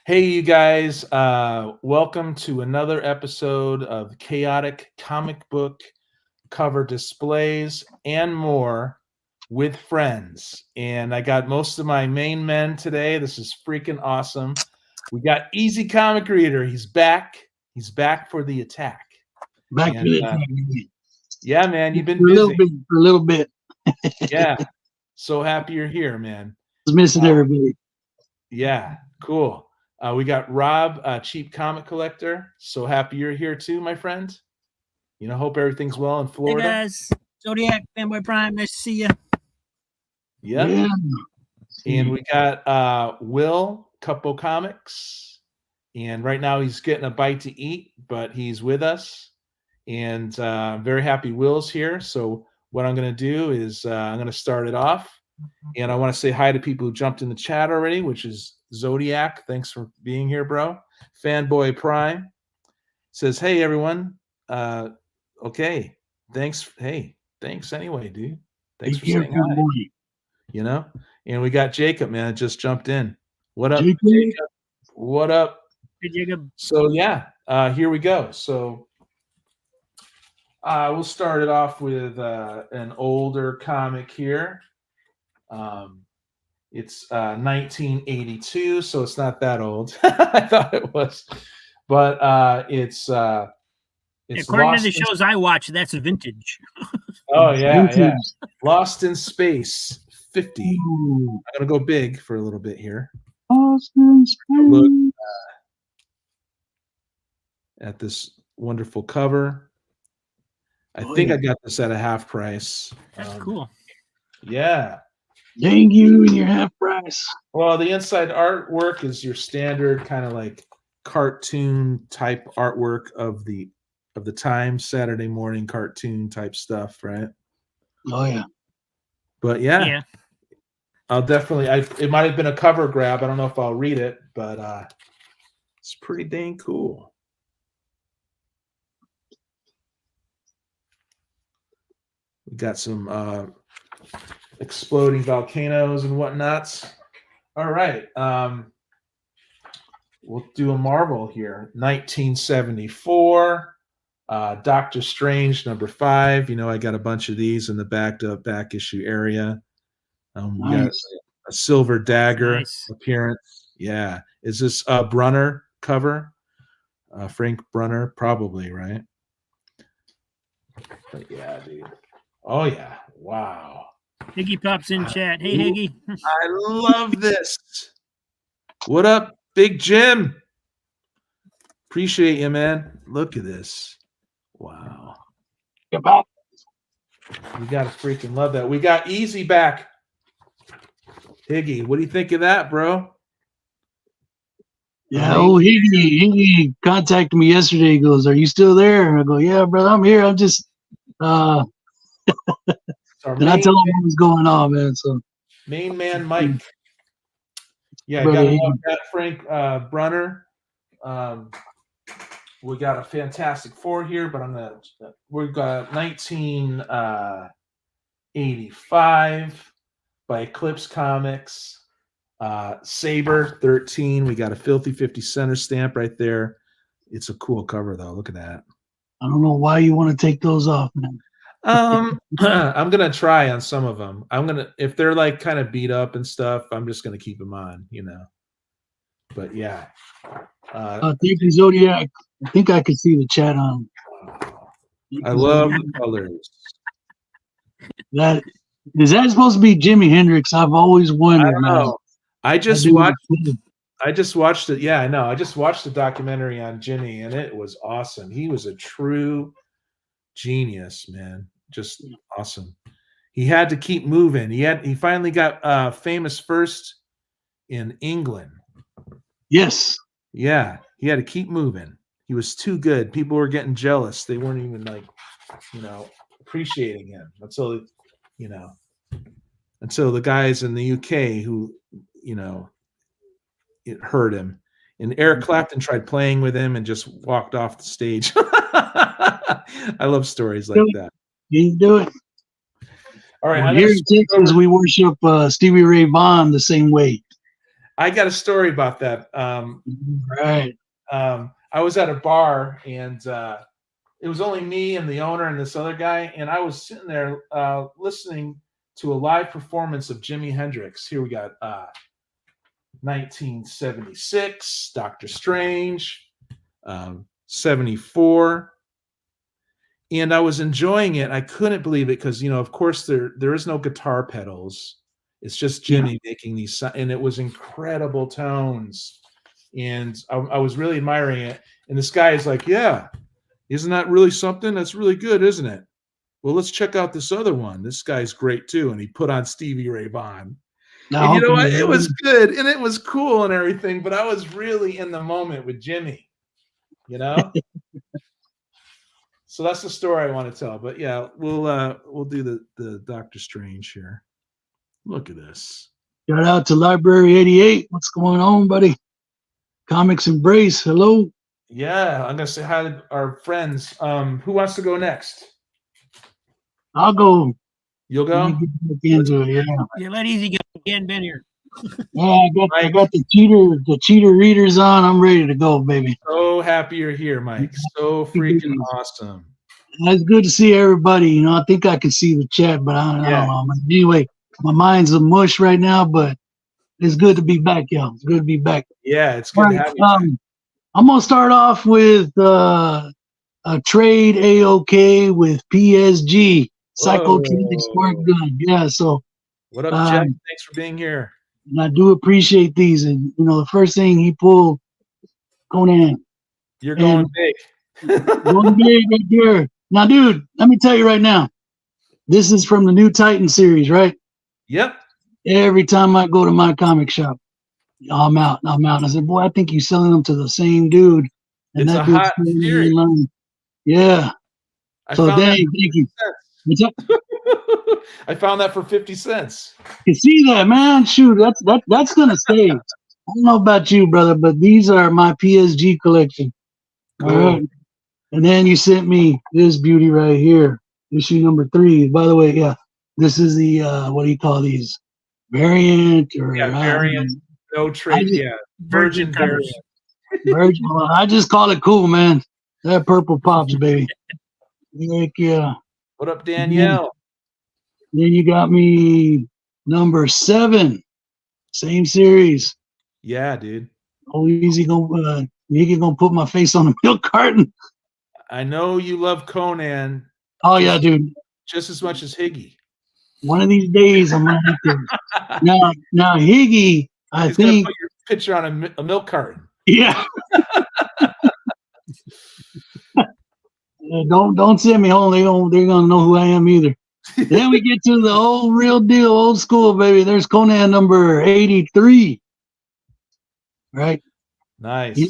Hey, you guys, welcome to another episode of Chaotic Comic Book Cover Displays and More with Friends. And I got most of my main men today. This is freaking awesome. We got Easy Comic Reader. He's back. He's back for the attack. Back And, for it. Yeah, man, you've been For busy. a little bit. Yeah. So happy you're here, man. I was missing everybody. Yeah, cool. We got Rob, Cheap Comic Collector. So happy you're here too, my friend. Hope everything's well in Florida. Hey guys, Zodiac, Fanboy Prime, nice to see you. Yep. Yeah. And we got Will, Cupo Comics. And right now he's getting a bite to eat, but he's with us. And I'm very happy Will's here. So what I'm going to do is I'm going to start it off. And I want to say hi to people who jumped in the chat already, which is Zodiac. Thanks for being here, bro. Fanboy Prime says, hey, everyone. Okay. Thanks. Hey, thanks anyway, dude. Thanks for saying hi. And we got Jacob, man, just jumped in. What up, Jacob? What up? Hey, Jacob. So, yeah, here we go. So we'll start it off with an older comic here. It's 1982, so it's not that old. I thought it was, but it's according to the shows I watch, that's a vintage. Oh yeah. Lost in Space 50. Ooh. I'm gonna go big for a little bit here. Lost in Space. Look at this wonderful cover. I think I got this at a half price. That's cool. Yeah. Dang you and your half price. Well, the inside artwork is your standard kind of like cartoon type artwork of the time, Saturday morning cartoon type stuff, right? Oh yeah. But yeah. I'll definitely it might have been a cover grab. I don't know if I'll read it, but it's pretty dang cool. We got some exploding volcanoes and whatnots. All right. We'll do a Marvel here. 1974. Doctor Strange #5. I got a bunch of these in the back issue area. We got a Silver Dagger appearance. Yeah. Is this a Brunner cover? Frank Brunner, probably, right? But yeah, dude. Oh yeah. Wow. Higgy pops in chat. Hey, Higgy. I love this. What up, Big Jim? Appreciate you, man. Look at this. Wow. Get back. You got to freaking love that. We got Easy back. Higgy, what do you think of that, bro? Yeah, Higgy contacted me yesterday. He goes, are you still there? And I go, yeah, brother, I'm here. I'm just and I tell him what was going on, man. So main man Mike. Yeah, I gotta love that, Frank Brunner. We got a Fantastic Four here, but we've got 1985 by Eclipse Comics. Saber 13. We got a Filthy 50 center stamp right there. It's a cool cover though. Look at that. I don't know why you want to take those off, man. I'm gonna try on some of them. If they're like kind of beat up and stuff, I'm just gonna keep them on, But yeah. Thank you, Zodiac. I think I could see the chat on. I love the colors. That is that supposed to be Jimi Hendrix? I've always wondered. I don't know. I just watched it. Yeah, I know. I just watched the documentary on Jimmy, and it was awesome. He was a true genius, man. Just awesome. He had to keep moving. He finally got famous first in England. Yes. Yeah, he had to keep moving. He was too good. People were getting jealous. They weren't even appreciating him until the guys in the UK who it hurt him. And Eric Clapton tried playing with him and just walked off the stage. I love stories like that. You do it. All right. Here in Texas, we worship Stevie Ray Vaughan the same way. I got a story about that. Right. I was at a bar, and it was only me and the owner and this other guy, and I was sitting there listening to a live performance of Jimi Hendrix. Here we got 1976, Doctor Strange, 74. And I was enjoying it. I couldn't believe it because, of course, there is no guitar pedals. It's just Jimmy making these, and it was incredible tones. And I was really admiring it. And this guy is like, yeah, isn't that really something? That's really good, isn't it? Well, let's check out this other one. This guy's great too. And he put on Stevie Ray Vaughan. And you know what? It was good and it was cool and everything, but I was really in the moment with Jimmy, So that's the story I want to tell. But yeah, we'll do the Doctor Strange here. Look at this. Shout out to Library 88. What's going on, buddy? Comics Embrace. Hello. Yeah, I'm gonna say hi to our friends. Who wants to go next? I'll go. You'll go? Yeah, let Easy go. Again, been here. Yeah, I got the cheater readers on. I'm ready to go, baby. So happy you're here, Mike. So freaking awesome. It's good to see everybody. I think I can see the chat, but I don't know. Anyway, my mind's a mush right now, but it's good to be back, y'all. It's good to be back. Yeah, it's good to have you back. I'm gonna start off with a trade AOK with PSG. Psychokinetic Spark Gun. Yeah, so what up, Jeff? Thanks for being here. And I do appreciate these. And the first thing he pulled, Conan. You're going big. Going big right there. Now, dude, let me tell you right now. This is from the new Titan series, right? Yep. Every time I go to my comic shop, I'm out. I said, boy, I think you're selling them to the same dude. And it's that a hot series. Yeah. So thank you. What's up? I found that for 50 cents. You see that, man? Shoot, that's gonna stay. I don't know about you, brother, but these are my PSG collection. Cool. All right. And then you sent me this beauty right here, issue number 3. By the way, yeah, this is the what do you call these? Variant or variant, no trade, virgin variant. Virgin. Well, I just call it cool, man. That purple pops, baby. Heck yeah. What up, Danielle? Then you got me number 7, same series. Yeah, dude. Oh, easy gonna put my face on a milk carton. I know you love Conan. Oh yeah, dude. Just as much as Higgy. One of these days I'm gonna have to. Now Higgy, I think put your picture on a milk carton. Yeah. Don't send me home. They're gonna know who I am either. Then we get to the old real deal, old school, baby. There's Conan number 83. Right. Nice.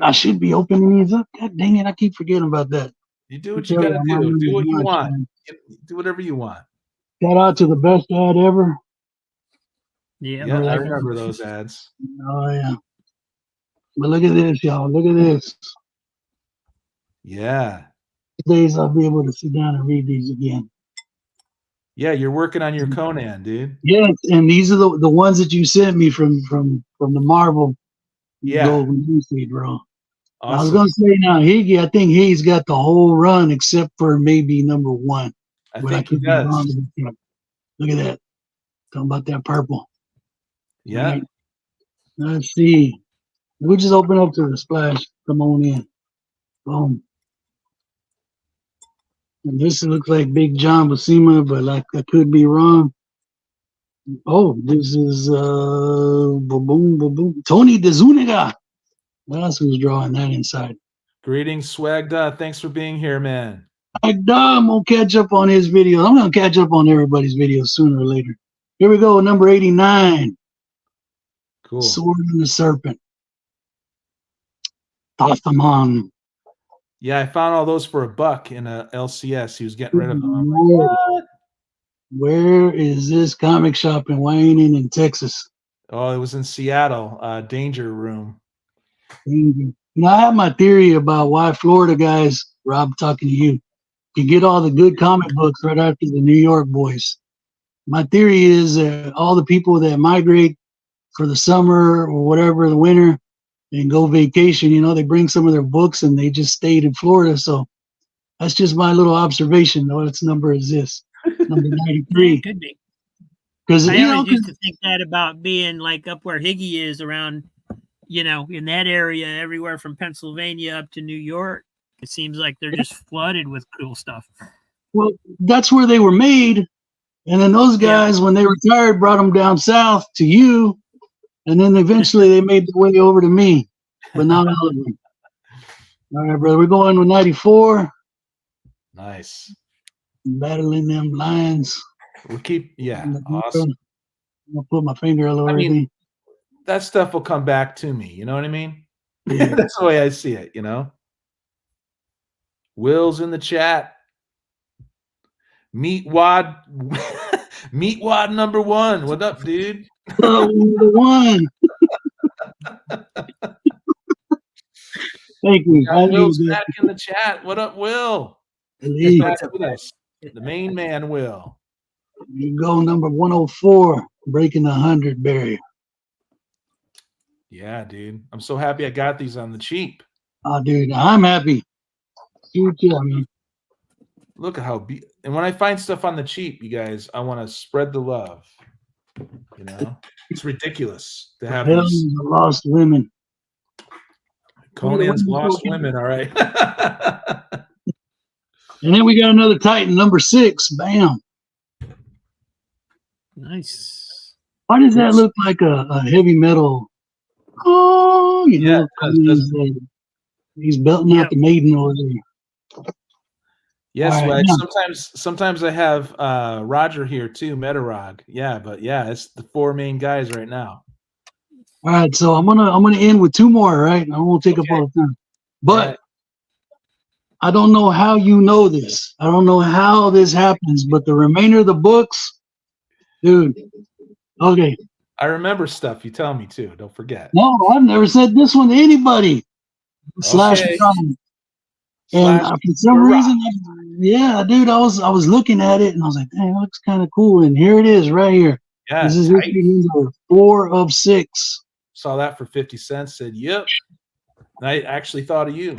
I should be opening these up. God dang it! I keep forgetting about that. You do what you gotta do. Do what you want. Man. Do whatever you want. Shout out to the best ad ever. Yeah, I remember those ads. Oh yeah. But look at this, y'all. Look at this. Yeah. Days I'll be able to sit down and read these again. Yeah, you're working on your Conan, dude. Yes, and these are the ones that you sent me from the Marvel. Yeah. Newsfeed, bro. Awesome. I was gonna say now, Higgy. I think he's got the whole run except for maybe number 1. I think he does. Look at that. Talking about that purple. Yeah. Right. Let's see. We'll just open up to the splash. Come on in. Boom. And this looks like Big John Buscema, but like I could be wrong. Oh, this is Tony DeZuniga. What else was drawing that inside? Greetings, Swagda. Thanks for being here, man. I'm gonna catch up on his videos. I'm gonna catch up on everybody's videos sooner or later. Here we go, number 89. Cool. Sword and the Serpent. Tathaman. Yeah, I found all those for $1 in a LCS. He was getting rid of them. I'm like, what? Where is this comic shop in Wayne in Texas? Oh, it was in Seattle, Danger Room. I have my theory about why Florida guys, Rob, talking to you, can get all the good comic books right after the New York boys. My theory is all the people that migrate for the summer or whatever, the winter, and go vacation. They bring some of their books and they just stayed in Florida. So that's just my little observation. What number is this? Number 93. It could be. Because I always used to think that about being like up where Higgy is around, in that area, everywhere from Pennsylvania up to New York. It seems like they're just flooded with cool stuff. Well, that's where they were made. And then those guys, when they retired, brought them down south to you. And then eventually they made their way over to me. But not all of them. All right, brother. We're going with 94. Nice. Battling them lions. We'll keep, awesome. I'm going to put my finger all over everything. That stuff will come back to me. You know what I mean? That's the way I see it, Will's in the chat. Meatwad Meatwad number 1. What up, dude? Number 1. Thank you. Will's back in the chat. What up, Will? He's back with us. The main man, Will. You go number 104, breaking the 100 barrier. Yeah, dude. I'm so happy I got these on the cheap. Oh, dude, I'm happy. You too, man. Look at how and when I find stuff on the cheap, you guys, I want to spread the love. It's ridiculous to have these lost women. Conan's lost women. All right. And then we got another Titan, number 6. Bam. Nice. Why does that look like a heavy metal? Oh, he's belting out the maiden over there. Yes, right, sometimes I have Roger here too, Metarog. Yeah, but it's the 4 main guys right now. All right, so I'm gonna end with 2 more, right? I won't take up all the time. But I don't know how you know this. I don't know how this happens, but the remainder of the books, dude. Okay. I remember stuff. You tell me too. Don't forget. No, I've never said this one to anybody. Slash. And for some reason, dude, I was looking at it and I was like, dang, it looks kind of cool. And here it is right here. Yeah. This is number 4 of 6. Saw that for 50 cents. Said, yep. And I actually thought of you.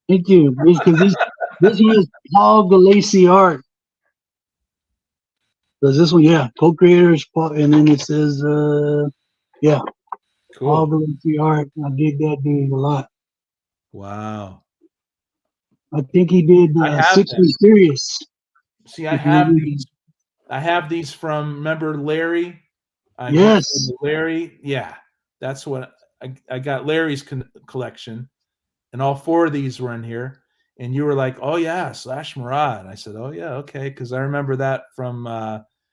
Thank you. Because this one is Paul Galassi art. Does this one, co-creators, and then it says, cool. Paul Galassi art. I dig that dude a lot. Wow. I think he did 6 Mysterious. See, I have these. I have these from, remember Larry? Yes. Larry. Yeah. That's what I got Larry's collection. And all 4 of these were in here. And you were like, oh, yeah, Slash Murad. I said, oh, yeah, okay. Because I remember that from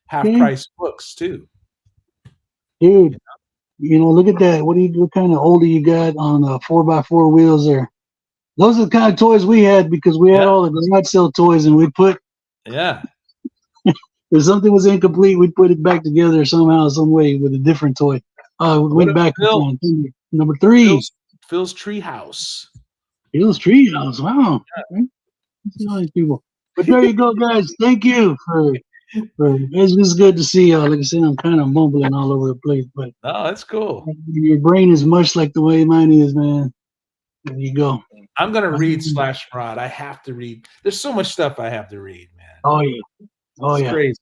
Half Price Books, too. Dude, look at that. What kind of older you got on 4x4 wheels there? Those are the kind of toys we had because we had all the garage sale toys and we put. Yeah. If something was incomplete, we'd put it back together somehow, some way with a different toy. We went back to number 3. Phil's Treehouse. Phil's Treehouse. Wow. Yeah. All these people. But there you go, guys. Thank you for it's just good to see y'all. Like I said, I'm kind of mumbling all over the place, but that's cool. Your brain is much like the way mine is, man. There you go. I'm gonna read Slash Murad. I have to read. There's so much stuff I have to read, man. Oh yeah. It's crazy.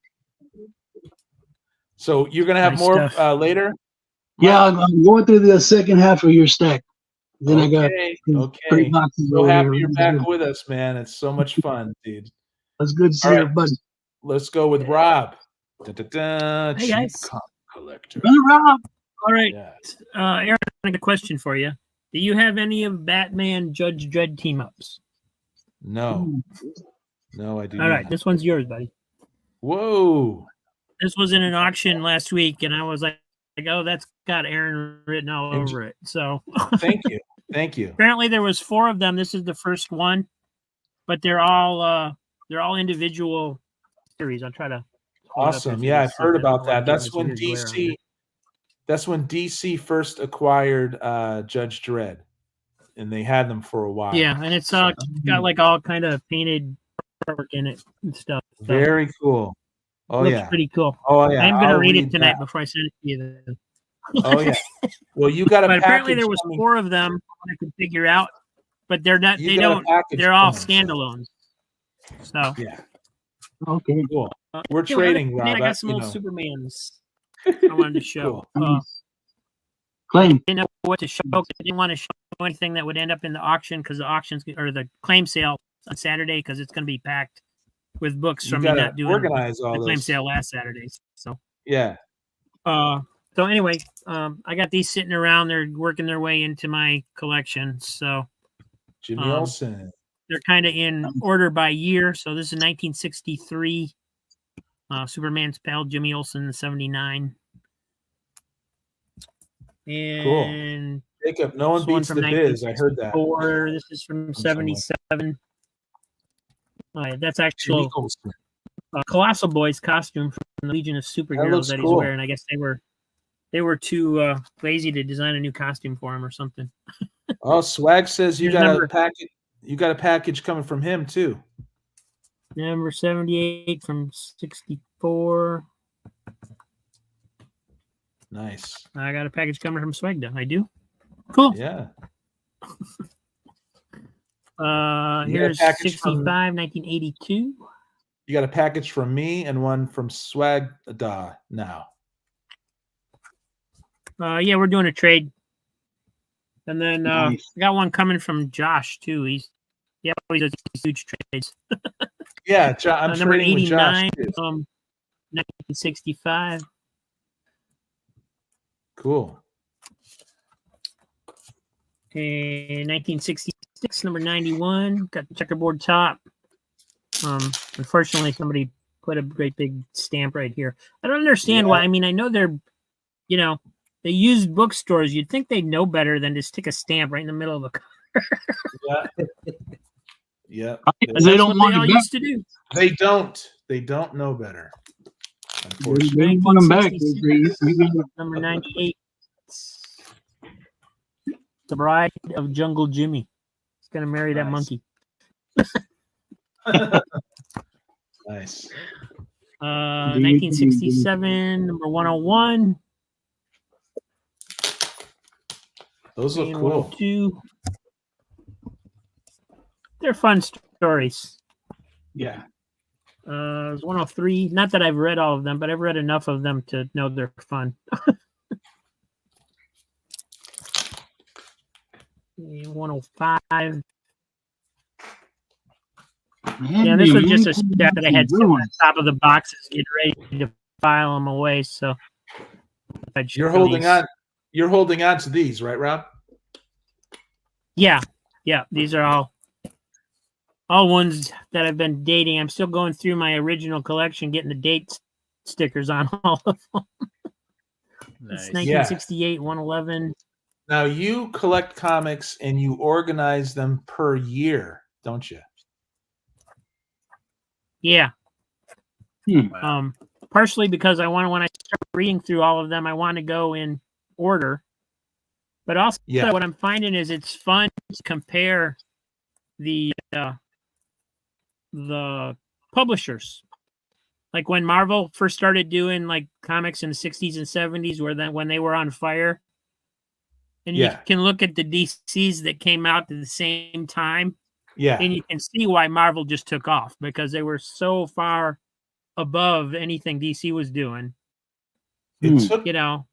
So you're gonna have more later? Yeah, I'm going through the second half of your stack. Then I got 3 boxes. So happy you're back with us, man. It's so much fun, dude. That's good to see everybody. Let's go with Rob. Hey guys. Collector. Brother Rob. All right. Aaron, I got a question for you. Do you have any of Batman Judge Dredd team ups? No. No, I do not. All right, this one's yours, buddy. Whoa. This was in an auction last week, and I was like, oh, that's got Aaron written all over it. So thank you. Thank you. Apparently there was 4 of them. This is the first one, but they're all individual series. I'll try to. Awesome. Yeah, I've heard about that. That's when DC first acquired Judge Dredd, and they had them for a while. Yeah, and it's got like all kind of painted artwork in it and stuff. So very cool. Oh, looks pretty cool. Oh, yeah. I'm going to read it tonight before I send it to you. Oh yeah. Well, you got a But apparently package there was coming. 4 of them I could figure out, but they're not. You They got a don't. package They're all coming, so- standalones. So Yeah. Okay. Cool. We're anyway, other trading, than that, Rob. I got some you old know. Supermans I wanted to show. Cool. Claim. Didn't know what to show. I didn't want to show anything that would end up in the auction because the auctions or the claim sale on Saturday because it's going to be packed with books You from me gotta not doing organize all the claim those. sale last Saturday. So Yeah. so anyway, I got these sitting around. They're working their way into my collection. So Jimmy Olsen. they're kind of in order by year. So this is 1963. Superman's pal Jimmy Olsen, 79. And Jacob, no one this one beats from the biz. I heard that. 1964. This is from 77. That's Jimmy actual Olsen. Colossal Boy's costume from the Legion of Superheroes looks that he's cool. wearing. I guess they were too lazy to design a new costume for him or something. Oh, Swag says you Here's got number- a package. You got a package coming from him too. Number 78 from 64. Nice. I got a package coming from Swagda. I do. Cool. Yeah. Here's package 65, from- 1982. You got a package from me and one from Swagda now. Yeah, we're doing a trade. And then Nice. I got one coming from Josh too. He always does these huge trades. Yeah, I'm Number trading with Josh 89 too. from 1965. Cool. Okay, 1966, number 91. Got the checkerboard top. Unfortunately, somebody put a great big stamp right here. I don't understand why. I mean, I know they're, they use bookstores. You'd think they'd know better than to stick a stamp right in the middle of a cover. Yeah. Yeah. They That's don't what want they all it back. used to do. They don't. They don't know better. Unfortunately. They don't want them back. 1966. Number 98. The Bride of Jungle Jimmy. He's gonna marry that Nice. monkey. Nice. 1967, number 101. Those look and cool. 102. They're fun stories. Yeah. There's 103. Not that I've read all of them, but I've read enough of them to know they're fun. And 105. Yeah, this was just a stack that I had sitting on top of the boxes, getting ready to file them away. So I'd show You're holding these. on. You're holding on to these, right, Rob? Yeah, these are all ones that I've been dating. I'm still going through my original collection, getting the date stickers on all of them. It's 1968, 111. Now you collect comics and you organize them per year, don't you? Yeah. Hmm. Partially because when I start reading through all of them, I want to go in order. But also, what I'm finding is it's fun to compare the publishers. Like when Marvel first started doing like comics in the 60s and 70s, when they were on fire, and you can look at the DCs that came out at the same time, and you can see why Marvel just took off because they were so far above anything DC was doing. And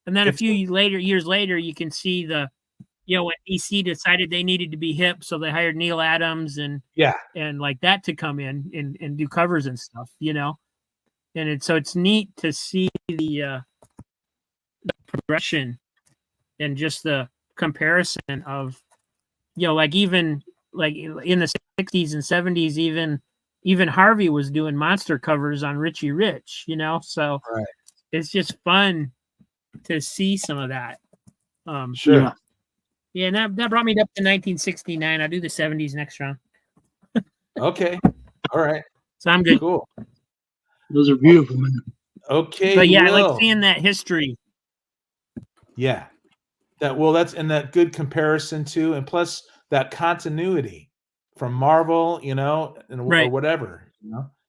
then a few years later, you can see when DC decided they needed to be hip, so they hired Neil Adams and like that to come in and do covers and stuff, and so it's neat to see the progression and just the comparison of, like even like in the 60s and 70s, even Harvey was doing monster covers on Richie Rich, so it's just fun to see some of that. Sure. Yeah, and that brought me up to 1969. I'll do the 70s next round. Okay. All right. So I'm good. Cool. Those are beautiful, man. Okay. But yeah, I Will. like seeing that history. Yeah. That's in that good comparison too, and plus that continuity from Marvel, or whatever,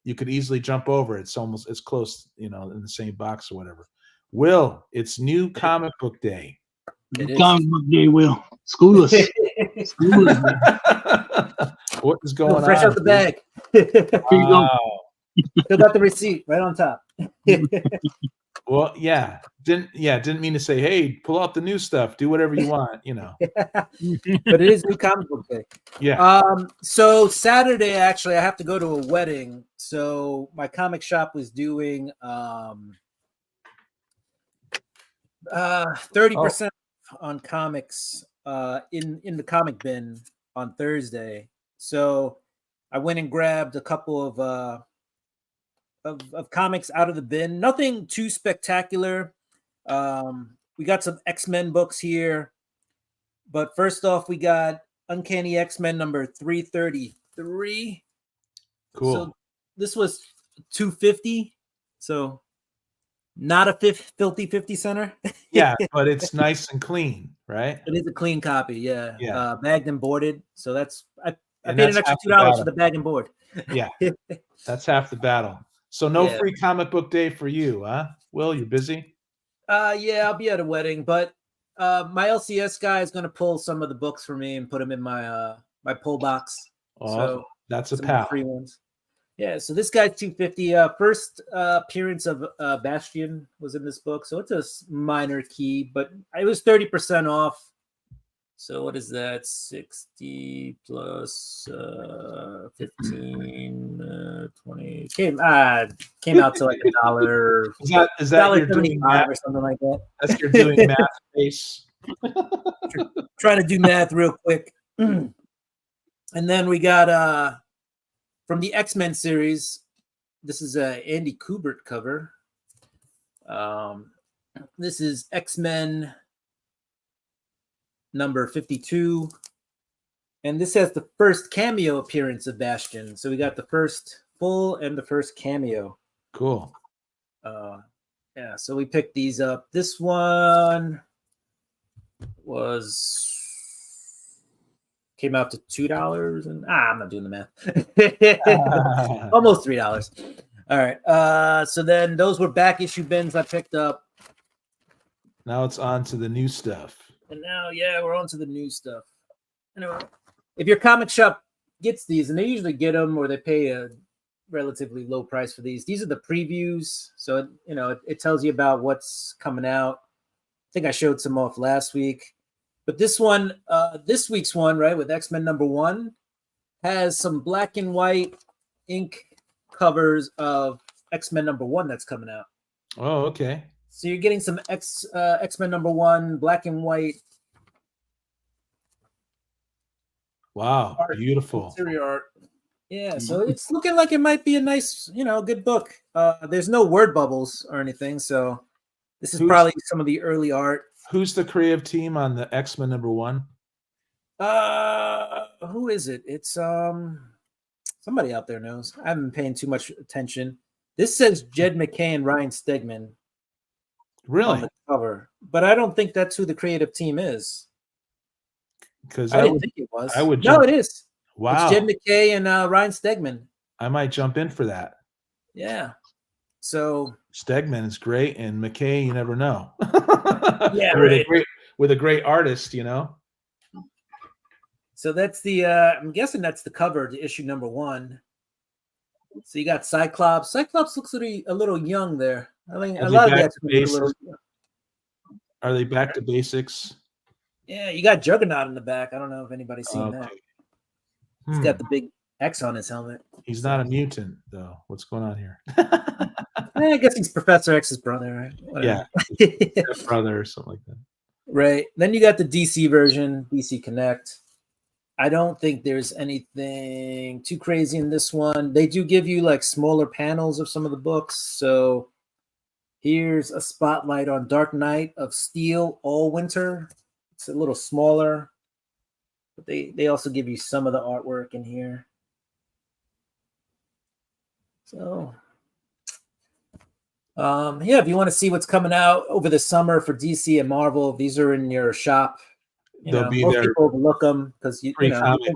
you could easily jump over. It's close, in the same box or whatever. Will, it's new comic book day. It is. Comic book day, Will. School us. School us, man. What is going Fresh on? out the bag. Here you go. Wow. Still got the receipt right on top. Well, yeah. Didn't mean to say, hey, pull out the new stuff. Do whatever you want, you know. But it is new comic book day. Yeah. So Saturday, actually, I have to go to a wedding. So my comic shop was doing 30% on comics in the comic bin on Thursday. So I went and grabbed a couple of comics out of the bin. Nothing too spectacular. We got some X-Men books here. But first off, we got Uncanny X-Men number 333. Cool. So this was $250. So not a filthy 50 center. Yeah, but it's nice and clean, right? It is a clean copy, yeah. Yeah. Bagged and boarded. So that's I And paid an that's extra half the $2 for the bag and board. Yeah. That's half the battle. So no Yeah. free comic book day for you, huh? Will, you busy? Yeah, I'll be at a wedding, but my LCS guy is gonna pull some of the books for me and put them in my my pull box. Oh, So that's a some of the pal. free ones. Yeah, so this guy's 250. First appearance of Bastion was in this book, so it's a minor key, but it was 30% off. So what is that? 60 plus 15, 20 came out to like $1. Is that your doing $1.75 math? or something like that. That's your doing math face. Trying to do math real quick. And then we got from the X-Men series, this is a Andy Kubert cover. This is X-Men number 52. And this has the first cameo appearance of Bastion. So we got the first full and the first cameo. Cool. Yeah, so we picked these up. This one came out to $2 and I'm not doing the math. Almost $3. All right. So then those were back issue bins I picked up. Now it's on to the new stuff. And now, yeah, we're on to the new stuff. Anyway, if your comic shop gets these, and they usually get them or they pay a relatively low price for these are the previews. So, it tells you about what's coming out. I think I showed some off last week. But this one, this week's one, right, with X-Men number 1, has some black and white ink covers of X-Men number 1 that's coming out. Oh, okay. So you're getting some X-Men number 1 black and white. Wow, art, beautiful. Interior art. Yeah, so it's looking like it might be a nice, good book. There's no word bubbles or anything, so this is probably some of the early art. Who's the creative team on the X-Men number 1? Who is it? It's somebody out there knows. I haven't been paying too much attention. This says Jed McKay and Ryan Stegman. Really? On the cover, but I don't think that's who the creative team is. Because I didn't think it was. I would. No, it is. Wow. It's Jed McKay and Ryan Stegman. I might jump in for that. Yeah. So Stegman is great, and McKay, you never know. Yeah, with a great artist, So that's the. I'm guessing that's the cover to issue number 1. So you got Cyclops. Cyclops looks a little young there. I think a lot of that's a little. Are they back to basics? Yeah, you got Juggernaut in the back. I don't know if anybody's seen that. He's got the big X on his helmet. He's not a mutant, though. What's going on here? I guess he's Professor X's brother, right? Whatever. Yeah, brother or something like that. Right. Then you got the DC version, DC Connect. I don't think there's anything too crazy in this one. They do give you like smaller panels of some of the books. So here's a spotlight on Dark Knight of Steel All Winter. It's a little smaller, but they also give you some of the artwork in here. So yeah, if you want to see what's coming out over the summer for DC and Marvel, these are in your shop. They'll be most there. people overlook them because Free comic,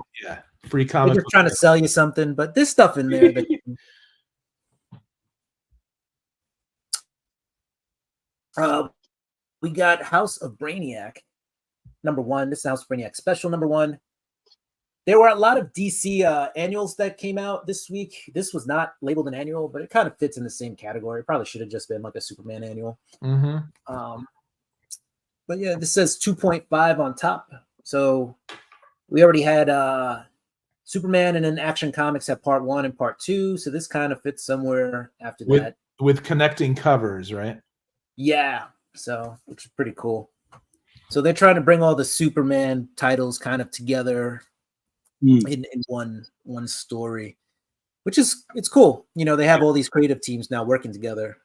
free comic. they're just trying to sell you something, but there's stuff in there that We got House of Brainiac #1. This is House of Brainiac special #1. There were a lot of DC annuals that came out this week. This was not labeled an annual, but it kind of fits in the same category. It probably should have just been like a Superman annual. But yeah, this says 2.5 on top. So we already had Superman and then Action Comics at part 1 and part 2. So this kind of fits somewhere after that. With connecting covers, right? Yeah. So, which is pretty cool. So they're trying to bring all the Superman titles kind of together in one story, which is, it's cool. You know, they have all these creative teams now working together.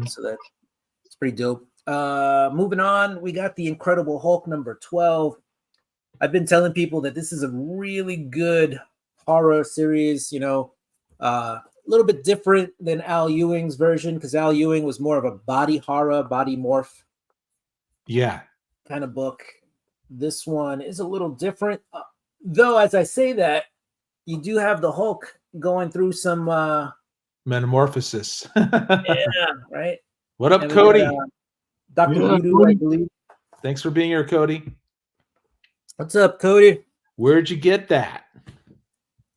So that's pretty dope. Moving on, we got the Incredible Hulk #12. I've been telling people that this is a really good horror series, you know, a little bit different than Al Ewing's version, because Al Ewing was more of a body horror, body morph kind of book. This one is a little different, though. As I say that, you do have the Hulk going through some metamorphosis. yeah, right. What up, Cody? Dr. Voodoo, I believe. Thanks for being here, Cody. What's up, Cody? Where'd you get that?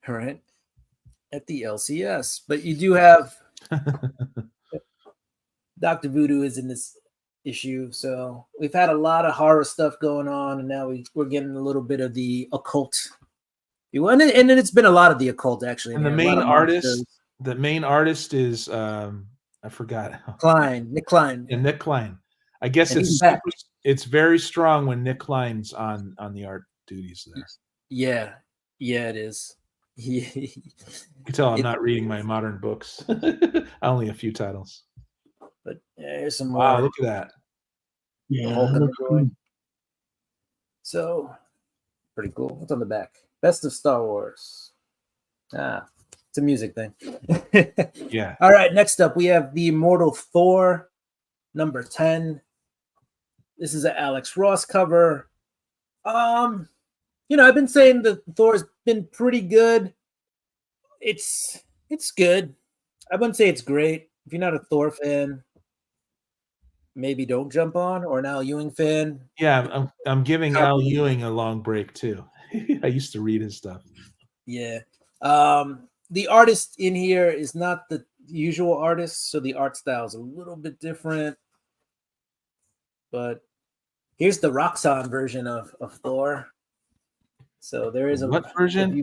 All right. At the LCS. But you do have Dr. Voodoo is in this issue. So we've had a lot of horror stuff going on, and now we're getting a little bit of the occult. And then it's been a lot of the occult, actually. And the main artist is I forgot. Nick Klein. And Nick Klein. I guess it's very strong when Nick Klein's on the art duties there. Yeah, it is. You can tell I'm not reading my modern books. Only a few titles. But there's some more. Wow, look at that. Yeah. So pretty cool. What's on the back? Best of Star Wars. It's a music thing. Yeah. All right, next up we have the Immortal Thor #10. This is an Alex Ross cover. You know, I've been saying that Thor's been pretty good. It's good. I wouldn't say it's great. If you're not a Thor fan, maybe don't jump on, or an Al Ewing fan. Yeah, I'm giving Al Ewing a long break too. I used to read his stuff. Yeah. The artist in here is not the usual artist, so the art style is a little bit different. But here's the Roxxon version of Thor. So there is a what version?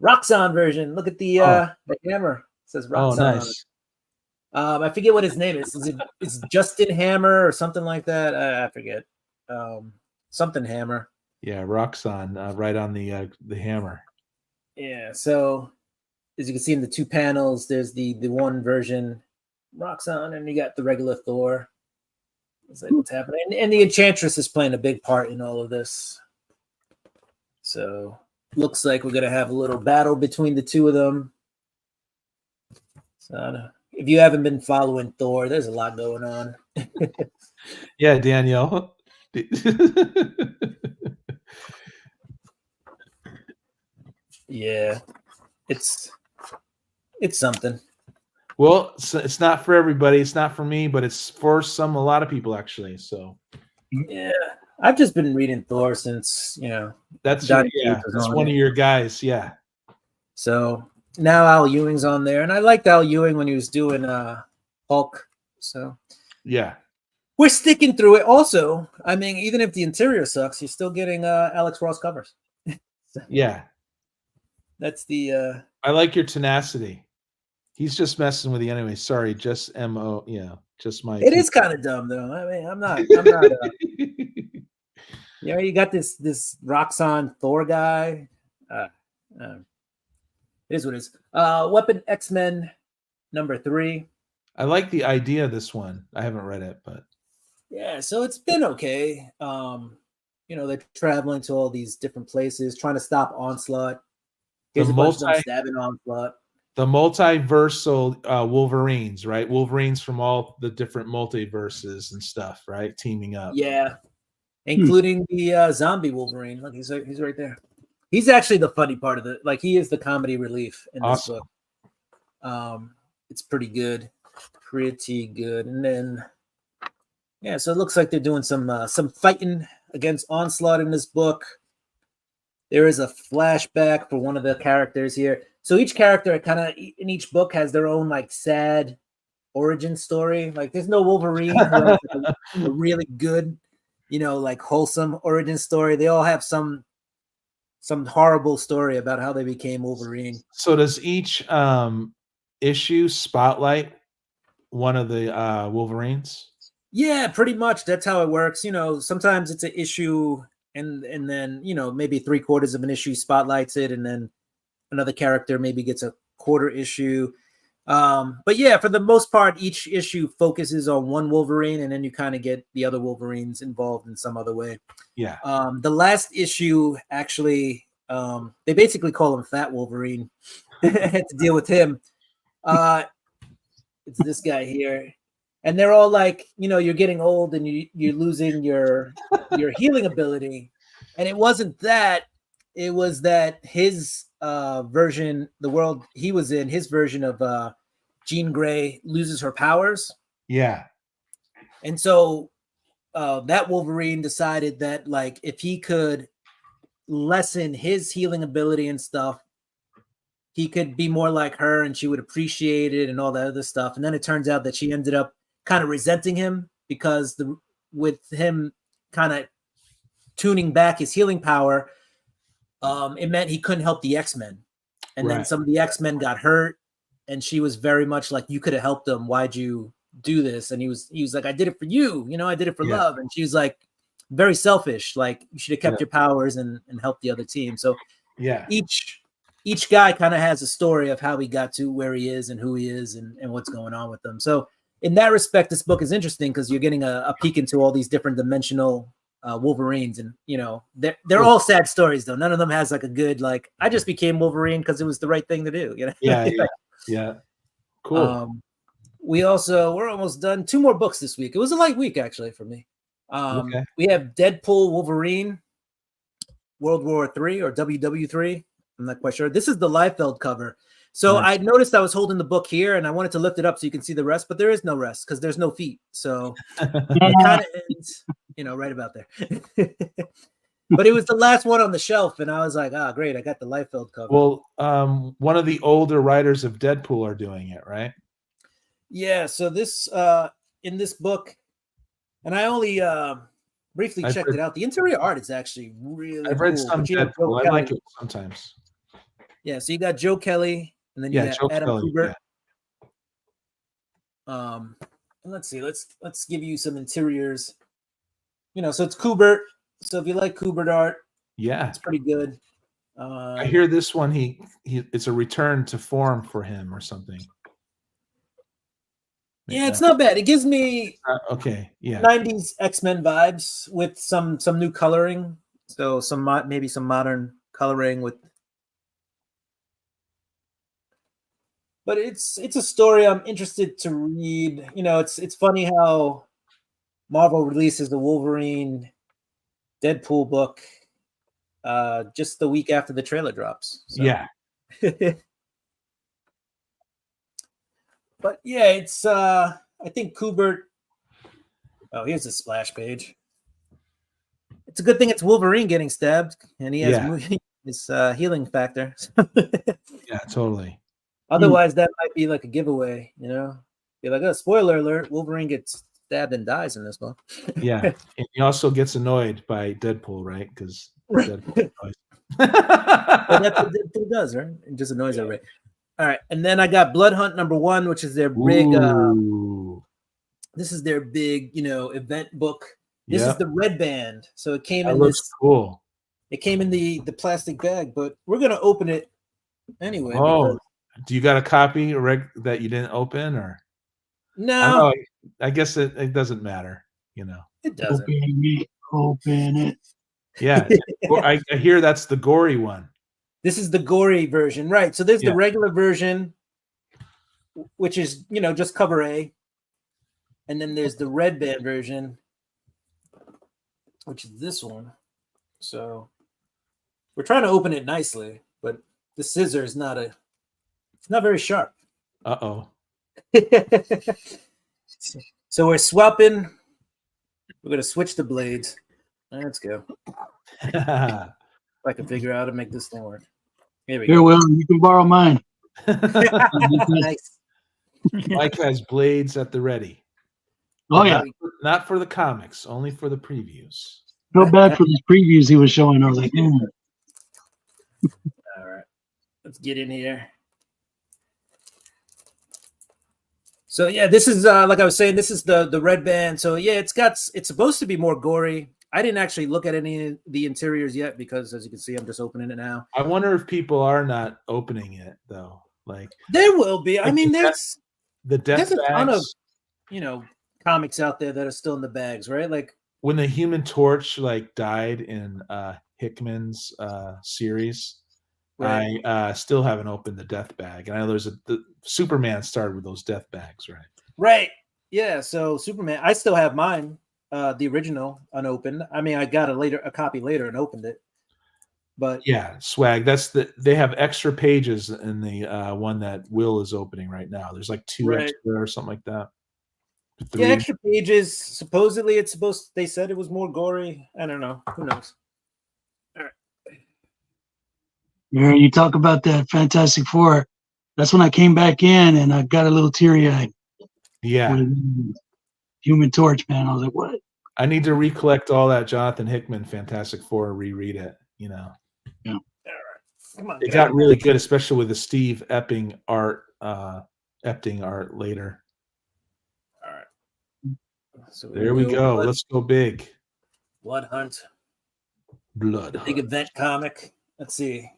Roxxon version. Look at the hammer. It says Roxxon. Oh, nice. I forget what his name is. It's Justin Hammer or something like that? I forget. Something Hammer. Yeah, Roxxon, right on the hammer. Yeah. So as you can see in the two panels, there's the one version Roxxon, and you got the regular Thor. It's like what's happening, and the Enchantress is playing a big part in all of this. So looks like we're gonna have a little battle between the two of them. So if you haven't been following Thor, there's a lot going on. Yeah, Danielle. Yeah, it's something. Well, it's not for everybody. It's not for me, but it's for a lot of people actually. So yeah, I've just been reading Thor since that's one of your guys. Yeah. So now Al Ewing's on there, and I liked Al Ewing when he was doing Hulk. So yeah, we're sticking through it. Also, I mean, even if the interior sucks, you're still getting Alex Ross covers. So, yeah, that's the. I like your tenacity. He's just messing with you anyway. Sorry, just MO. Yeah, just my. It is kind of dumb though. I mean, I'm not. You got this Roxxon Thor guy. It is what it is. Weapon X-Men #3. I like the idea of this one. I haven't read it, but yeah, so it's been okay. They're traveling to all these different places, trying to stop Onslaught. Here's a bunch of them stabbing Onslaught. The multiversal Wolverines, right? Wolverines from all the different multiverses and stuff, right? Teaming up. Yeah, including the zombie Wolverine. Look, he's right there. He's actually the funny part of it. Like, he is the comedy relief in this book. It's pretty good. And then Yeah, so it looks like they're doing some fighting against Onslaught in this book. There is a flashback for one of the characters here. So each character kind of in each book has their own like sad origin story. Like there's no Wolverine who has like a really good, like wholesome origin story. They all have some horrible story about how they became Wolverine. So does each issue spotlight one of the Wolverines? Yeah, pretty much. That's how it works. Sometimes it's an issue and then, maybe 3/4 of an issue spotlights it, and then another character maybe gets a quarter issue. But yeah, for the most part, each issue focuses on one Wolverine, and then you kind of get the other Wolverines involved in some other way. Yeah. The last issue, actually, they basically call him Fat Wolverine. I had to deal with him. It's this guy here. And they're all like, you're getting old and you're losing your healing ability. And it wasn't that. It was that his version, the world he was in, his version of Jean Grey loses her powers. Yeah. And so that Wolverine decided that, like, if he could lessen his healing ability and stuff, he could be more like her and she would appreciate it and all that other stuff. And then it turns out that she ended up kind of resenting him because with him kind of tuning back his healing power, it meant he couldn't help the X-Men. And then some of the X-Men got hurt, and she was very much like, you could have helped them. Why'd you do this? And he was like, I did it for you. I did it for love. And she was like, very selfish. Like, you should have kept your powers and helped the other team. So yeah, each guy kind of has a story of how he got to where he is and who he is and what's going on with them. So in that respect, this book is interesting because you're getting a peek into all these different dimensional Wolverines, and they're all sad stories though. None of them has like a good, like, I just became Wolverine because it was the right thing to do. Yeah. Cool. We're almost done. 2 more books this week. It was a light week actually for me. Okay. We have Deadpool Wolverine World War III or WW3. I'm not quite sure. This is the Liefeld cover. So Nice. I noticed I was holding the book here and I wanted to lift it up so you can see the rest, but there is no rest because there's no feet. So it kind of ends, right about there. But it was the last one on the shelf, and I was like, great, I got the Liefeld cover. Well, one of the older writers of Deadpool are doing it, right? Yeah, so this in this book, and I only briefly checked it out. The interior art is actually really I've read cool. some Deadpool. I like it sometimes. Yeah, so you got Joe Kelly, and then you got Joe Adam Kelly, Kubert. Let's see. Let's give you some interiors. So it's Kubert. So if you like Kubert art, it's pretty good. I hear this one. He it's a return to form for him or something. Yeah, it's not bad. It gives me 90s X-Men vibes with some new coloring. So maybe some modern coloring with. But it's a story I'm interested to read. It's funny how Marvel releases the Wolverine Deadpool book just the week after the trailer drops. So. Yeah. But yeah, it's I think Kubert. Oh, here's the splash page. It's a good thing it's Wolverine getting stabbed, and he has his healing factor. Yeah, totally. Otherwise, that might be like a giveaway, Be like, oh, spoiler alert, Wolverine gets stabbed and dies in this book. Yeah. And he also gets annoyed by Deadpool, right? Because Deadpool well, that's what Deadpool does, right? It just annoys everybody. All right. And then I got Blood Hunt #1, which is their big this is their big, event book. This is the red band. So it came in this cool. It came in the plastic bag, but we're gonna open it anyway. Oh, do you got a copy that you didn't open, or no? I guess it doesn't matter, It doesn't. Open it. Yeah, I hear that's the gory one. This is the gory version, right? So there's the regular version, which is just cover A, and then there's the red band version, which is this one. So we're trying to open it nicely, but the scissor is not very sharp. Uh-oh. So we're swapping We're gonna switch the blades. Let's go. If I can figure out how to make this thing work. Here we Here, go. Will, you can borrow mine. Nice. Mike has blades at the ready. Oh yeah, Not for the comics, only for the previews. feel bad for these previews he was showing. I was like, All right, let's get in here. So yeah, this is like I was saying, this is the red band. So yeah, it's supposed to be more gory. I didn't actually look at any of the interiors yet because, as you can see, I'm just opening it now. I wonder if people are not opening it though. Like There will be. I Like mean, the there's death a ton of bags. comics out there that are still in the bags, right? Like When the Human Torch like died in Hickman's series, right. I still haven't opened the death bag, and I know the Superman started with those death bags, right? Right. Yeah. So Superman, I still have mine, the original, unopened. I mean, I got a copy later and opened it. But Yeah, swag. They have extra pages in the one that Will is opening right now. There's like 2 Right. extra or something like that. yeah, 3. extra pages. Supposedly, they said it was more gory. I don't know. Who knows? yeah, you talk about that Fantastic Four. That's when I came back in and I got a little teary eyed. Yeah, Human Torch, man. I was like, what? I need to recollect all that Jonathan Hickman Fantastic Four and reread it. Come on. It got really good, especially with the Steve Epting art later. All right. So There we go. Blood, Let's go big. Blood Hunt. Blood. Big Hunt. event comic. Let's see.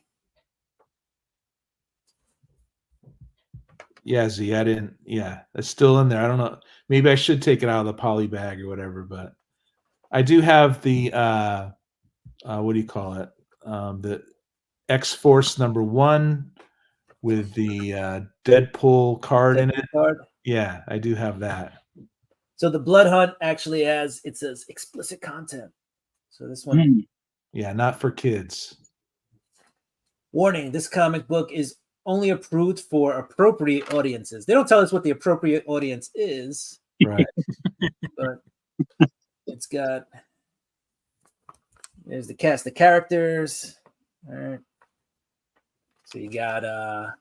Yeah, Z, I didn't. Yeah, it's still in there. I don't know. Maybe I should take it out of the poly bag or whatever, but I do have the what do you call it? The X-Force #1 with the Deadpool card in it. Card. Yeah, I do have that. So the Blood Hunt actually says explicit content. So this one. Hmm. Yeah, not for kids. Warning: this comic book is only approved for appropriate audiences. They don't tell us what the appropriate audience is, Right. but it's got. There's the cast of characters. All right. So you got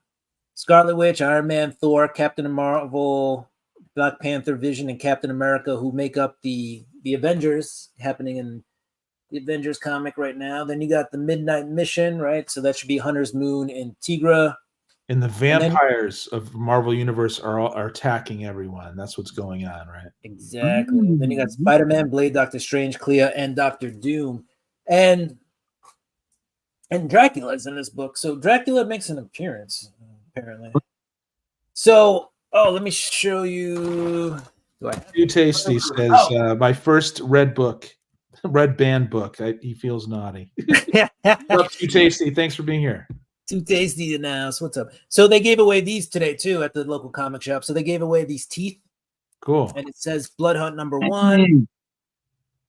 Scarlet Witch, Iron Man, Thor, Captain Marvel, Black Panther, Vision, and Captain America, who make up the Avengers, happening in the Avengers comic right now. Then you got the Midnight Mission, right? So that should be Hunter's Moon and Tigra. And the vampires of Marvel Universe are attacking everyone. That's what's going on, right? Exactly. Then you got Spider-Man, Blade, Doctor Strange, Clea, and Doctor Doom. And Dracula's in this book. So Dracula makes an appearance, apparently. So, let me show you. Do I have Too Tasty says, my first red band book. He feels naughty. What's up, Too Tasty? Thanks for being here. Too Tasty announced. What's up? So they gave away these today too at the local comic shop. So they gave away these teeth. Cool. And it says Blood Hunt #1.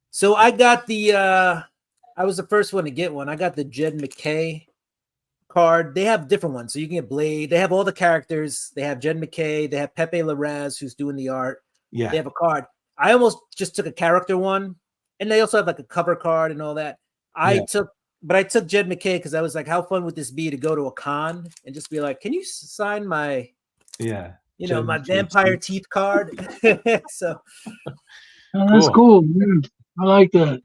So I got I was the first one to get one. I got the Jed MacKay card. They have different ones. So you can get Blade. They have all the characters. They have Jed MacKay. They have Pepe Larraz, who's doing the art. Yeah. They have a card. I almost just took a character one. And they also have like a cover card and all that. I took Jed MacKay because I was like, how fun would this be to go to a con and just be like, can you sign my Jed my MacKay vampire teeth card? So that's cool. Man. I like that.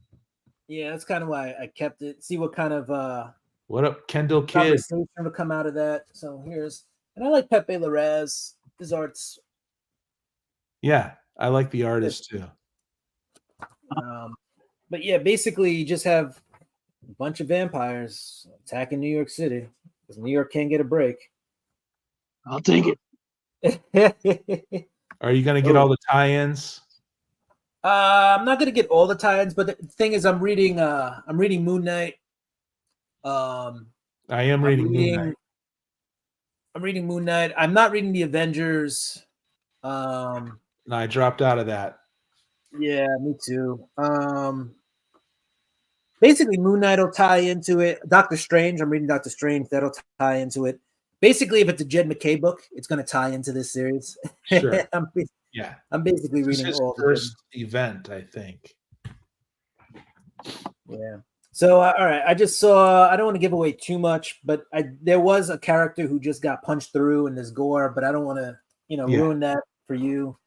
yeah, that's kind of why I kept it. See what kind of what up, Kendall Kid? conversation will come out of that. So and I like Pepe Larraz. His art's Yeah, I like the artist too. But yeah, basically you just have a bunch of vampires attacking New York City because New York can't get a break. I'll take it. Are you gonna get all the tie-ins? I'm not gonna get all the tie-ins, but the thing is, I'm reading Moon Knight. I am reading Moon Knight. I'm reading Moon Knight. I'm not reading the Avengers. No, I dropped out of that. Yeah, me too. Basically, Moon Knight will tie into it. Doctor Strange, I'm reading Doctor Strange. That'll tie into it. Basically, if it's a Jed MacKay book, it's going to tie into this series. Sure. I'm Yeah. basically This is reading his all first event, I think. Yeah. So all right, I just saw. I don't want to give away too much, but there was a character who just got punched through in this gore, but I don't want to, Yeah. ruin that for you.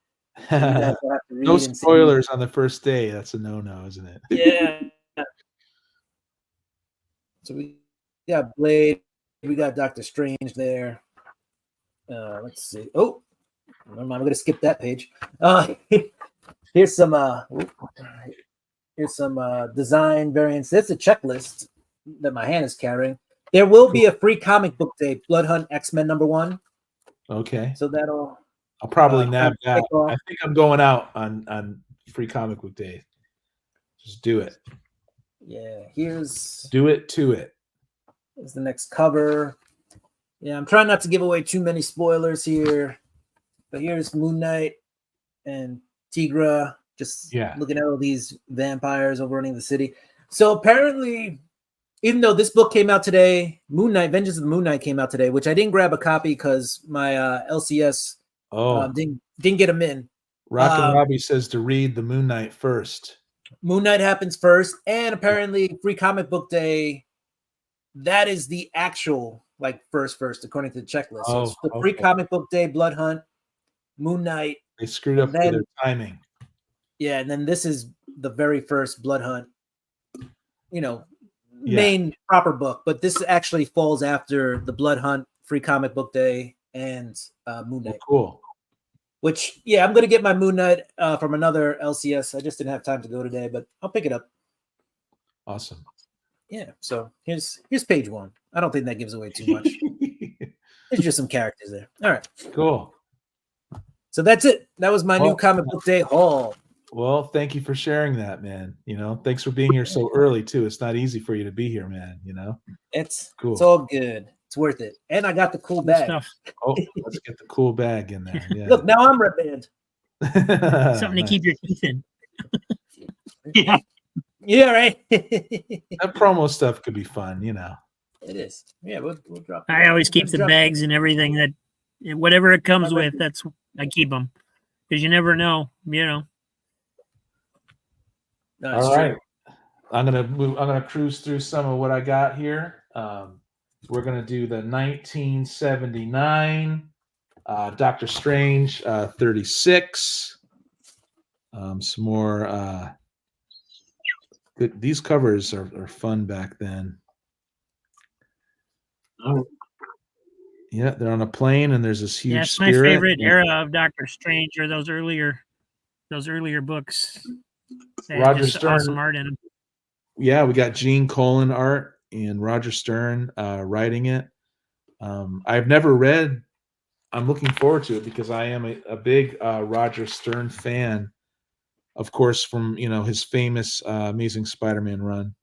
So you guys will have to read No and see. spoilers on the first day. That's a no-no, isn't it? Yeah. So we got Blade. We got Doctor Strange there. Let's see. Oh, never mind. I'm gonna skip that page. Here's some design variants. That's a checklist that my hand is carrying. There will be a free comic book day, Blood Hunt X-Men #1. Okay. So that'll I'll probably nab that. kick off. I think I'm going out on free comic book day. Just do it. Yeah, here's Do it to it. the next cover. Yeah, I'm trying not to give away too many spoilers here, but here's Moon Knight and Tigra just looking at all these vampires overrunning the city. So apparently, even though this book came out today, Moon Knight, Vengeance of the Moon Knight came out today, which I didn't grab a copy because my LCS didn't get them in. Rock and Robbie says to read the Moon Knight first. Moon Knight happens first, and apparently free comic book day, that is the actual first according to the checklist. So it's the free comic book day, Blood Hunt, Moon Knight. They screwed up with their timing. Yeah, and then this is the very first Blood Hunt, main proper book, but this actually falls after the Blood Hunt, free comic book day, and Moon Knight. Cool. Which, I'm going to get my Moon Knight from another LCS. I just didn't have time to go today, but I'll pick it up. Awesome. Yeah, so here's page 1. I don't think that gives away too much. There's just some characters there. All right. Cool. So that's it. That was my new comic book day haul. Well, thank you for sharing that, man. Thanks for being here so early too. It's not easy for you to be here, man. It's cool. It's all good. It's worth it. And I got the cool bag. Oh, let's get the cool bag in there. Yeah. Look, now I'm Red Band. Something to keep your teeth in. Yeah, right. That promo stuff could be fun, It is. Yeah, we'll drop. I always keep the bags and everything that, whatever it comes with. I keep them because you never know. All right. I'm gonna cruise through some of what I got here. We're gonna do the 1979 Doctor Strange 36. Some more. These covers are fun back then. Oh. Yeah, they're on a plane and there's this huge that's spirit. My favorite era of Doctor Strange are those earlier books. Roger Stern. Awesome art in them. Yeah, we got Gene Colan art and Roger Stern writing it. I've never read. I'm looking forward to it because I am a big Roger Stern fan. Of course, from his famous Amazing Spider-Man run,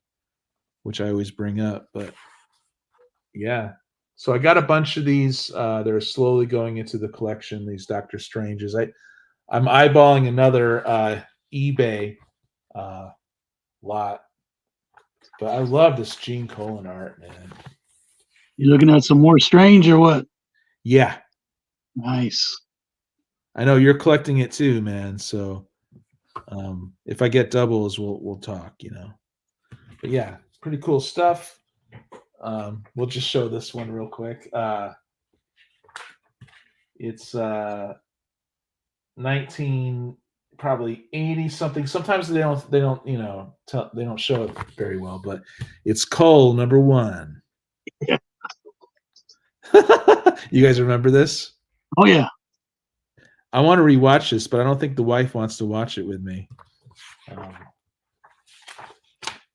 which I always bring up. But yeah, so I got a bunch of these. They're slowly going into the collection. These Doctor Stranges. I'm eyeballing another eBay lot, but I love this Gene Colan art, man. You looking at some more Strange or what? Yeah, nice. I know you're collecting it too, man. So if I get doubles, we'll talk. But yeah, pretty cool stuff. We'll just show this one real quick. It's 19 probably 80 something. Sometimes they don't they don't show it very well, but it's Cole #1. You guys remember this? Oh yeah. I want to rewatch this, but I don't think the wife wants to watch it with me.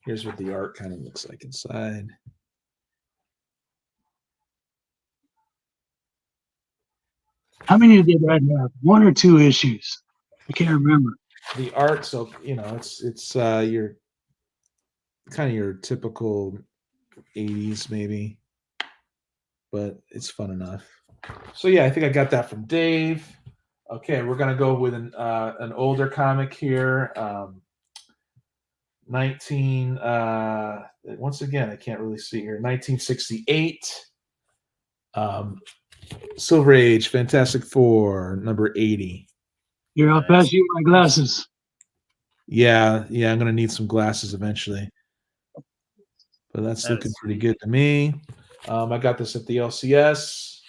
Here's what the art kind of looks like inside. How many did I have? 1 or 2 issues? I can't remember. The art, so it's your kind of your typical 80s maybe, but it's fun enough. So yeah, I think I got that from Dave. Okay, we're gonna go with an older comic here. 19 once again, I can't really see here. 1968. Silver Age, Fantastic Four, #80. Here, I'll pass you my glasses. Yeah, I'm gonna need some glasses eventually. But that's That looking is pretty sweet. good to me. I got this at the LCS.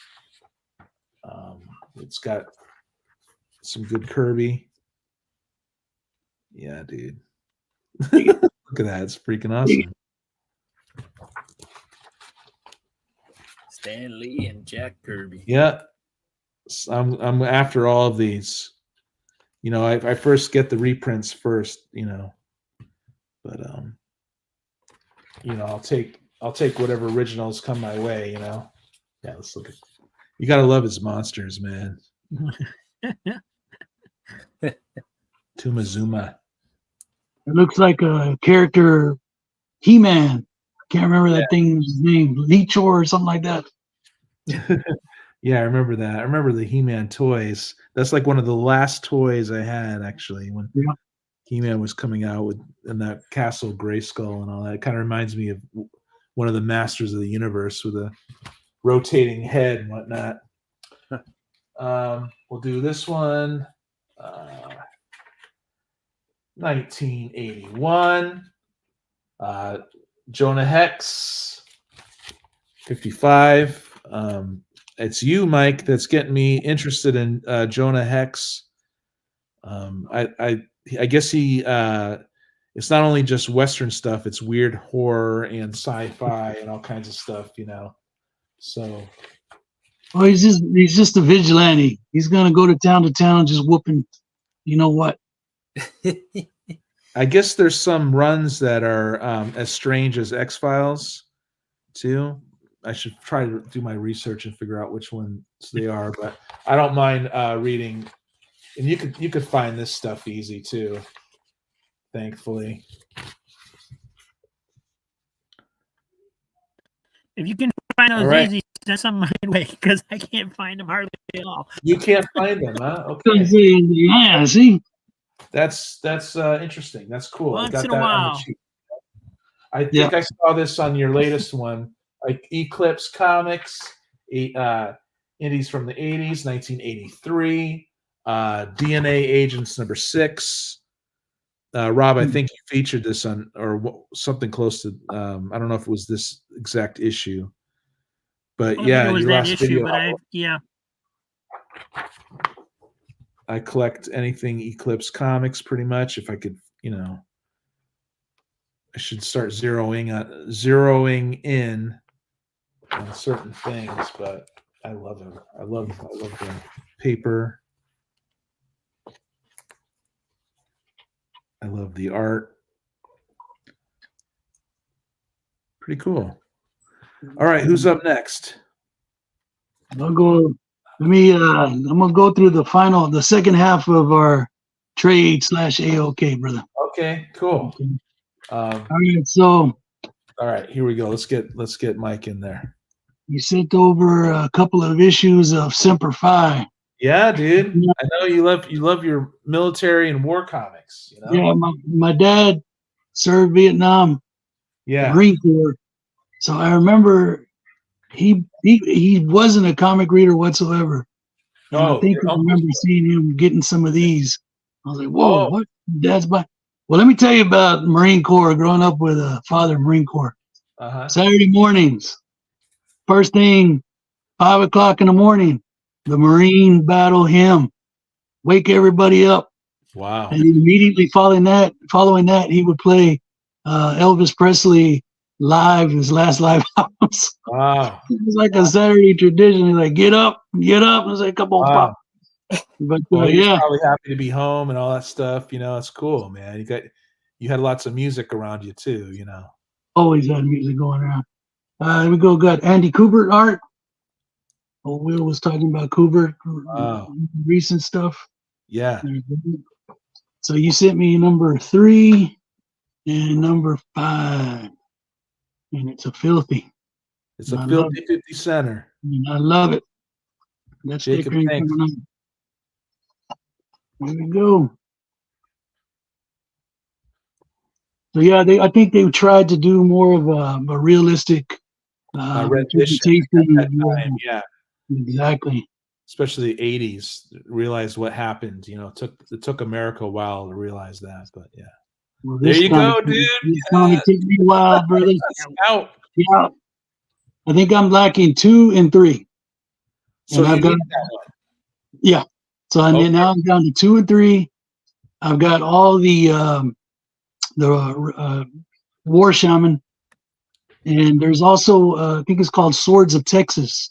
It's got some good Kirby. Yeah, dude. Look at that. It's freaking awesome. Stan Lee and Jack Kirby. Yeah. I'm after all of these. You know, I first get the reprints first, you know. But you know, I'll take whatever originals come my way, you know. Yeah, let's look at. You gotta love his monsters, man. Tumazuma. It looks like a character, He-Man. Can't remember that thing's name, Leechor or something like that. Yeah, I remember that. I remember the He-Man toys. That's like one of the last toys I had actually when He-Man was coming out with in that Castle Grayskull and all that. It kind of reminds me of one of the Masters of the Universe with a rotating head and whatnot. We'll do this one. 1981. Jonah Hex. 55. It's you, Mike, that's getting me interested in Jonah Hex. I guess he it's not only just Western stuff, it's weird horror and sci-fi and all kinds of stuff, you know. So Well, he's just a vigilante. He's gonna go to town just whooping, you know what? I guess there's some runs that are as strange as X-Files too. I should try to do my research and figure out which ones they are, but I don't mind reading. And you could find this stuff easy too, thankfully. If you can find those All right. easy, send some my way because I can't find them hardly at all. You can't find them, huh? Okay, Yeah, see, that's interesting. That's cool. Once I got in a that on while. the cheap. I think I saw this on your latest one, like Eclipse Comics, indies from the 80s, 1983, DNA Agents #6. Rob, I think you featured this on or something close to. I don't know if it was this exact issue, but I don't yeah, think it was your that last issue, video. but yeah. I collect anything Eclipse Comics pretty much. If I could, you know, I should start zeroing in on certain things, but I love it. I love the paper. I love the art. Pretty cool. All right, who's up next? I'll go. I'm gonna go through the second half of our trade / AOK, brother. Okay, cool. All right, so All right, here we go. Let's get Mike in there. you sent over a couple of issues of Semper Fi. Yeah, dude. I know you love your military and war comics. You know? Yeah, my dad served Vietnam, Yeah. Marine Corps. So I remember he wasn't a comic reader whatsoever. And I think I remember seeing him getting some of these. I was like, whoa, what? Dad's by. Well, let me tell you about Marine Corps, growing up with a father Marine Corps. Saturday mornings, first thing, 5 o'clock in the morning, the Marine battle hymn. Wake everybody up. Wow. And immediately following that, he would play Elvis Presley live, his last live albums. Wow. It was like a Saturday tradition. He's like, get up. It was like, come on, pop. But he's probably happy to be home and all that stuff. You know, it's cool, man. You had lots of music around you too, you know. Always had music going around. Here we go. Got Andy Kubert art. Oh, Will was talking about Kubert, recent stuff. Yeah. So you sent me number 3 and number 5, and it's a filthy. It's a filthy 50 center. I love it. That's Jacob, thanks. Here we go. So yeah, I think they tried to do more of a realistic rendition at that time, yeah. Exactly. especially the 80s, realized what happened. You know, it took America a while to realize that, but yeah. Well, There this you go, comic- dude. This comic took me a while, brother. Out. Yeah. I think I'm lacking 2 and 3. So And you I've got need that one. yeah. So and Okay. then now I'm down to 2 and 3. I've got all the War Shaman, and there's also I think it's called Swords of Texas.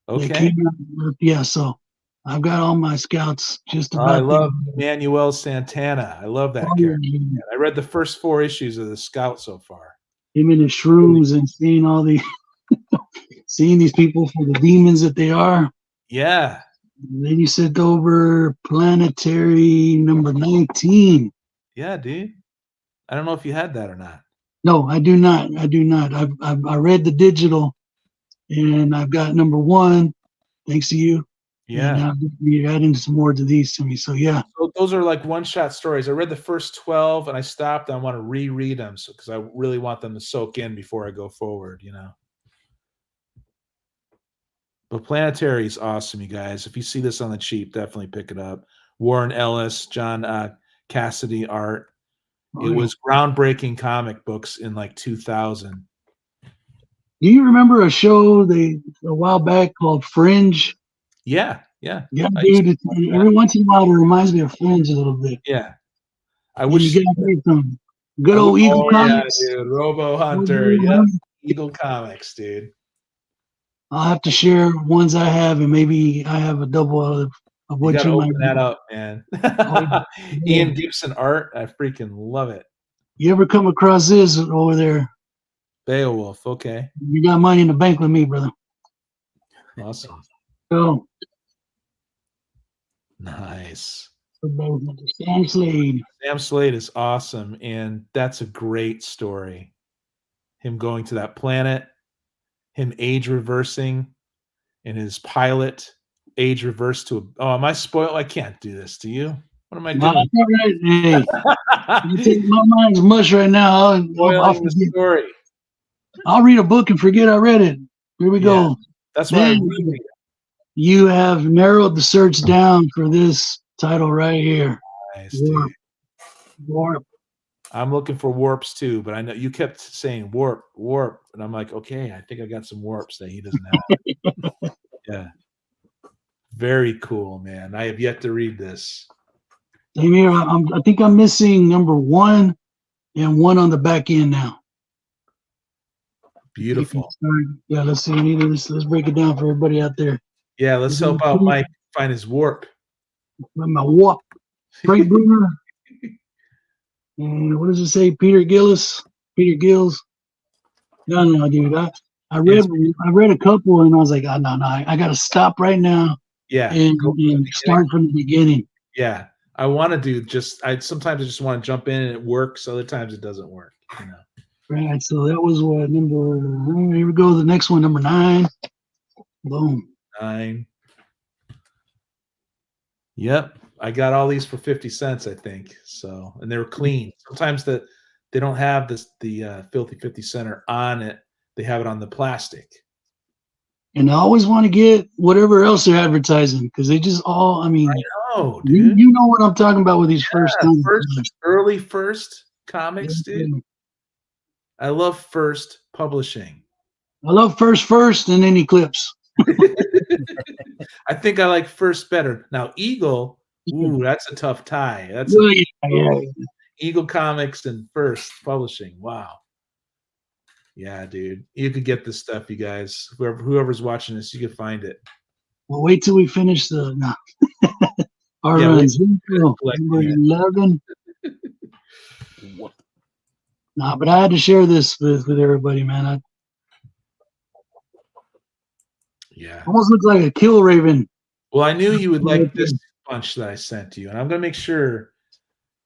That Okay. came out. Yeah, so I've got all my scouts just Oh, about. I love Manuel Santana. I love that character. him I read the first 4 issues of the Scout so far. and the shrooms and seeing all the seeing these people for the demons that they are. Yeah. Then you sent over Planetary number 19. Yeah, dude. I don't know if you had that or not. No, I do not. I do not. I read the digital, and I've got number 1, thanks to you. And Yeah. now you're adding some more to these to me. So yeah, So those are like one-shot stories. I read the first 12 and I stopped. I want to reread them because I really want them to soak in before I go forward, you know. But Planetary is awesome, you guys. If you see this on the cheap, definitely pick it up. Warren Ellis, John Cassidy art. It was groundbreaking comic books in like 2000. Do you remember a show a while back called Fringe? Yeah, yeah, Yeah, I used dude. to watch that. Every once in a while, it reminds me of Fringe a little bit. yeah. I And wish you get some good old oh, Eagle yeah, Comics. dude. Robo Hunter. Robo Yep. Hunter. Eagle Comics, dude. I'll have to share ones I have, and maybe I have a double of You what gotta you might. open that up, man. Ian Gibson art. I freaking love it. You ever come across this over there? Beowulf. Okay. You got money in the bank with me, brother. Awesome. So, Nice. Sam Slade. Sam Slade is awesome, and that's a great story. Him going to that planet, him age reversing, and his pilot age reversed to a. Oh, am I spoiled? I can't do this to you. What am I No, doing? that's all right. Hey, you take my mind's mush right now. Spoiling the story. I'll read a book and forget I read it. Here we go. That's why Then you have narrowed the search down for this title right here. nice, dude. Warp. I'm looking for warps too, but I know you kept saying warp, and I'm like, okay, I think I got some warps that he doesn't have. Yeah, very cool, man. I have yet to read this. Same here. I think I'm missing number 1 and 1 on the back end now. Beautiful. Yeah, let's see. Let's break it down for everybody out there. Yeah, let's help out Mike find his warp. With my warp. Frank Bruner. And what does it say? Peter Gillis. Peter Gills. No, dude. I read a couple and I was like, oh, no, I got to stop right now Yeah, and start from the beginning. yeah. I want to do sometimes I just want to jump in and it works. Other times it doesn't work. You know. Right. So that was what here we go. The next one, number 9. Boom. 9. Yep. I got all these for 50 cents, I think. So, and they were clean. Sometimes they don't have the Filthy 50 Center on it. They have it on the plastic. And I always want to get whatever else they're advertising because they just all, I mean, Oh, dude. you know what I'm talking about with these first early first comics, dude. I love First Publishing. I love First and then Eclipse. I think I like First better. Now Eagle, ooh, that's a tough tie. That's yeah. Eagle Comics and First Publishing. Wow. Yeah, dude. You could get this stuff, you guys. Whoever's watching this, you can find it. Well, wait till we finish our runs. Number 11. Nah, but I had to share this with everybody, man. Yeah. Almost looks like a Kill Raven. Well, I knew you would like this bunch that I sent to you, and I'm going to make sure,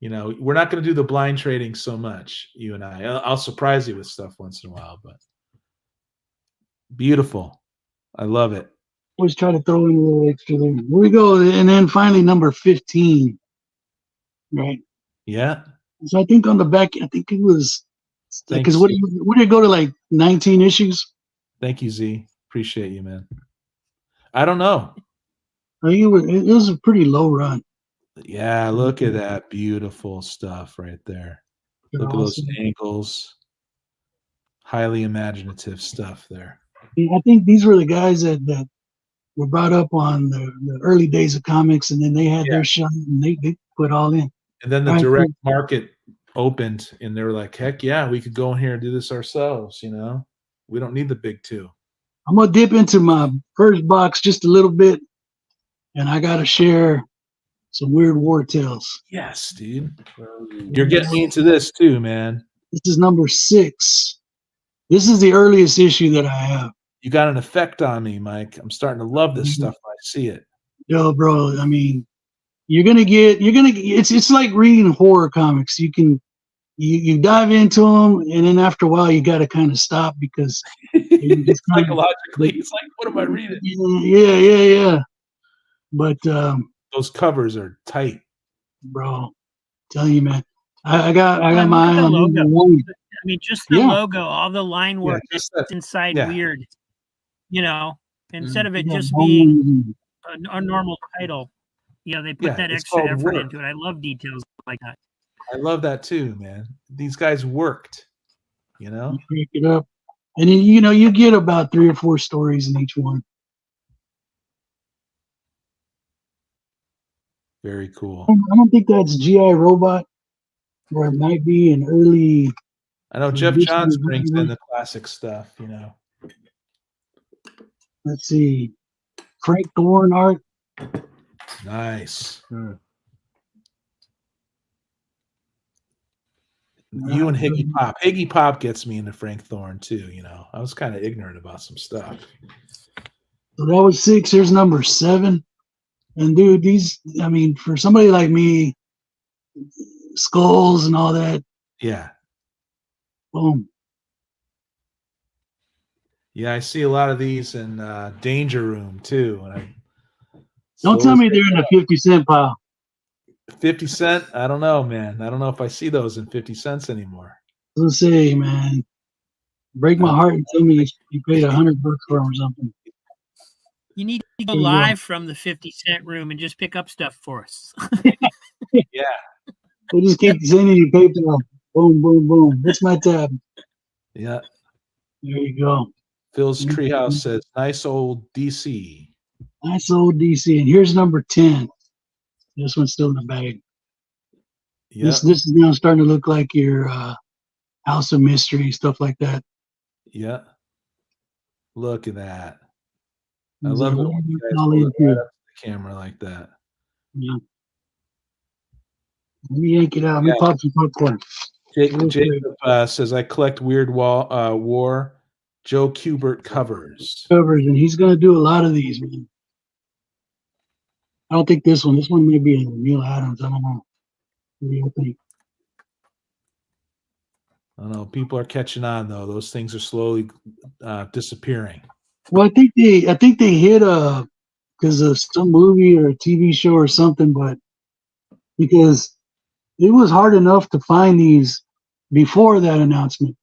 we're not going to do the blind trading so much, you and I. I'll surprise you with stuff once in a while, but beautiful. I love it. Always try to throw in a little extra there. Here we go. And then finally, number 15. Right. Yeah. So I think on the back, I think it was, because what did it go to, like 19 issues? Thank you, Z. Appreciate you, man. I don't know. I think it was a pretty low run. Yeah, look at that beautiful stuff right there. They're Look at those awesome. angles. Highly imaginative stuff there. I think these were the guys that were brought up on the early days of comics, and then they had their shot, and they put all in. And then the Right. direct market opened, and they were like, heck yeah, we could go in here and do this ourselves, you know? We don't need the big two. I'm gonna dip into my first box just a little bit, and I gotta share some weird war tales. Yes, dude. You're getting me into this too, man. This is number 6. This is the earliest issue that I have. You got an effect on me, Mike. I'm starting to love this stuff when I see it. Yo, bro, I mean, it's like reading horror comics. You dive into them, and then after a while you got to kind of stop because It's psychologically, it's like, what am I reading? Yeah. But Those covers are tight. bro, tell you, man, I got Look my at eye the on logo. number 1. I mean, just the logo, all the line work just that- inside yeah. weird. You know, instead of it Yeah, just Bone being Magazine. a normal title, you know, they put Yeah, that it's extra called effort work. into it. I love details like that. I love that too, man. These guys worked, you know? You pick it up, and then, you get about 3 or 4 stories in each one. Very cool. I don't think that's GI Robot, or it might be an early. I know Jeff this Johns is- brings in the classic stuff, you know. Let's see, Frank Thorne art. Nice. Hmm. You and Higgy Pop. Higgy Pop gets me into Frank Thorne too, you know. I was kind of ignorant about some stuff. So that was 6. Here's number 7. And dude, I mean, for somebody like me, skulls and all that, Yeah. boom. Yeah, I see a lot of these in Danger Room too. And Don't tell me they're in the 50 cent pile. 50 cent? I don't know, man. I don't know if I see those in 50 cents anymore. Let's say, man, break my heart and tell me you paid $100 for them or something. You need to go There you go. live from the 50-cent room and just pick up stuff for us. Yeah. They just keep sending you PayPal. Boom, boom, boom. That's my tab. Yeah. There you go. Phil's Treehouse says, nice old DC. Nice old DC. And here's number 10. This one's still in the bag. Yeah. This is now starting to look like your House of Mystery, stuff like that. Yeah. Look at that. I These love are it when you guys all hold in it here. right up to the camera like that. Yeah. Let me yank it out. Let me Yeah. pop some popcorn. Jacob says, I collect Weird War Joe Kubert covers. Covers, and he's going to do a lot of these, man. I don't think this one. This one may be a Neil Adams. I don't know. What do you think? I don't know. People are catching on though. Those things are slowly disappearing. Well, I think they hit because of some movie or a TV show or something, but because it was hard enough to find these before that announcement.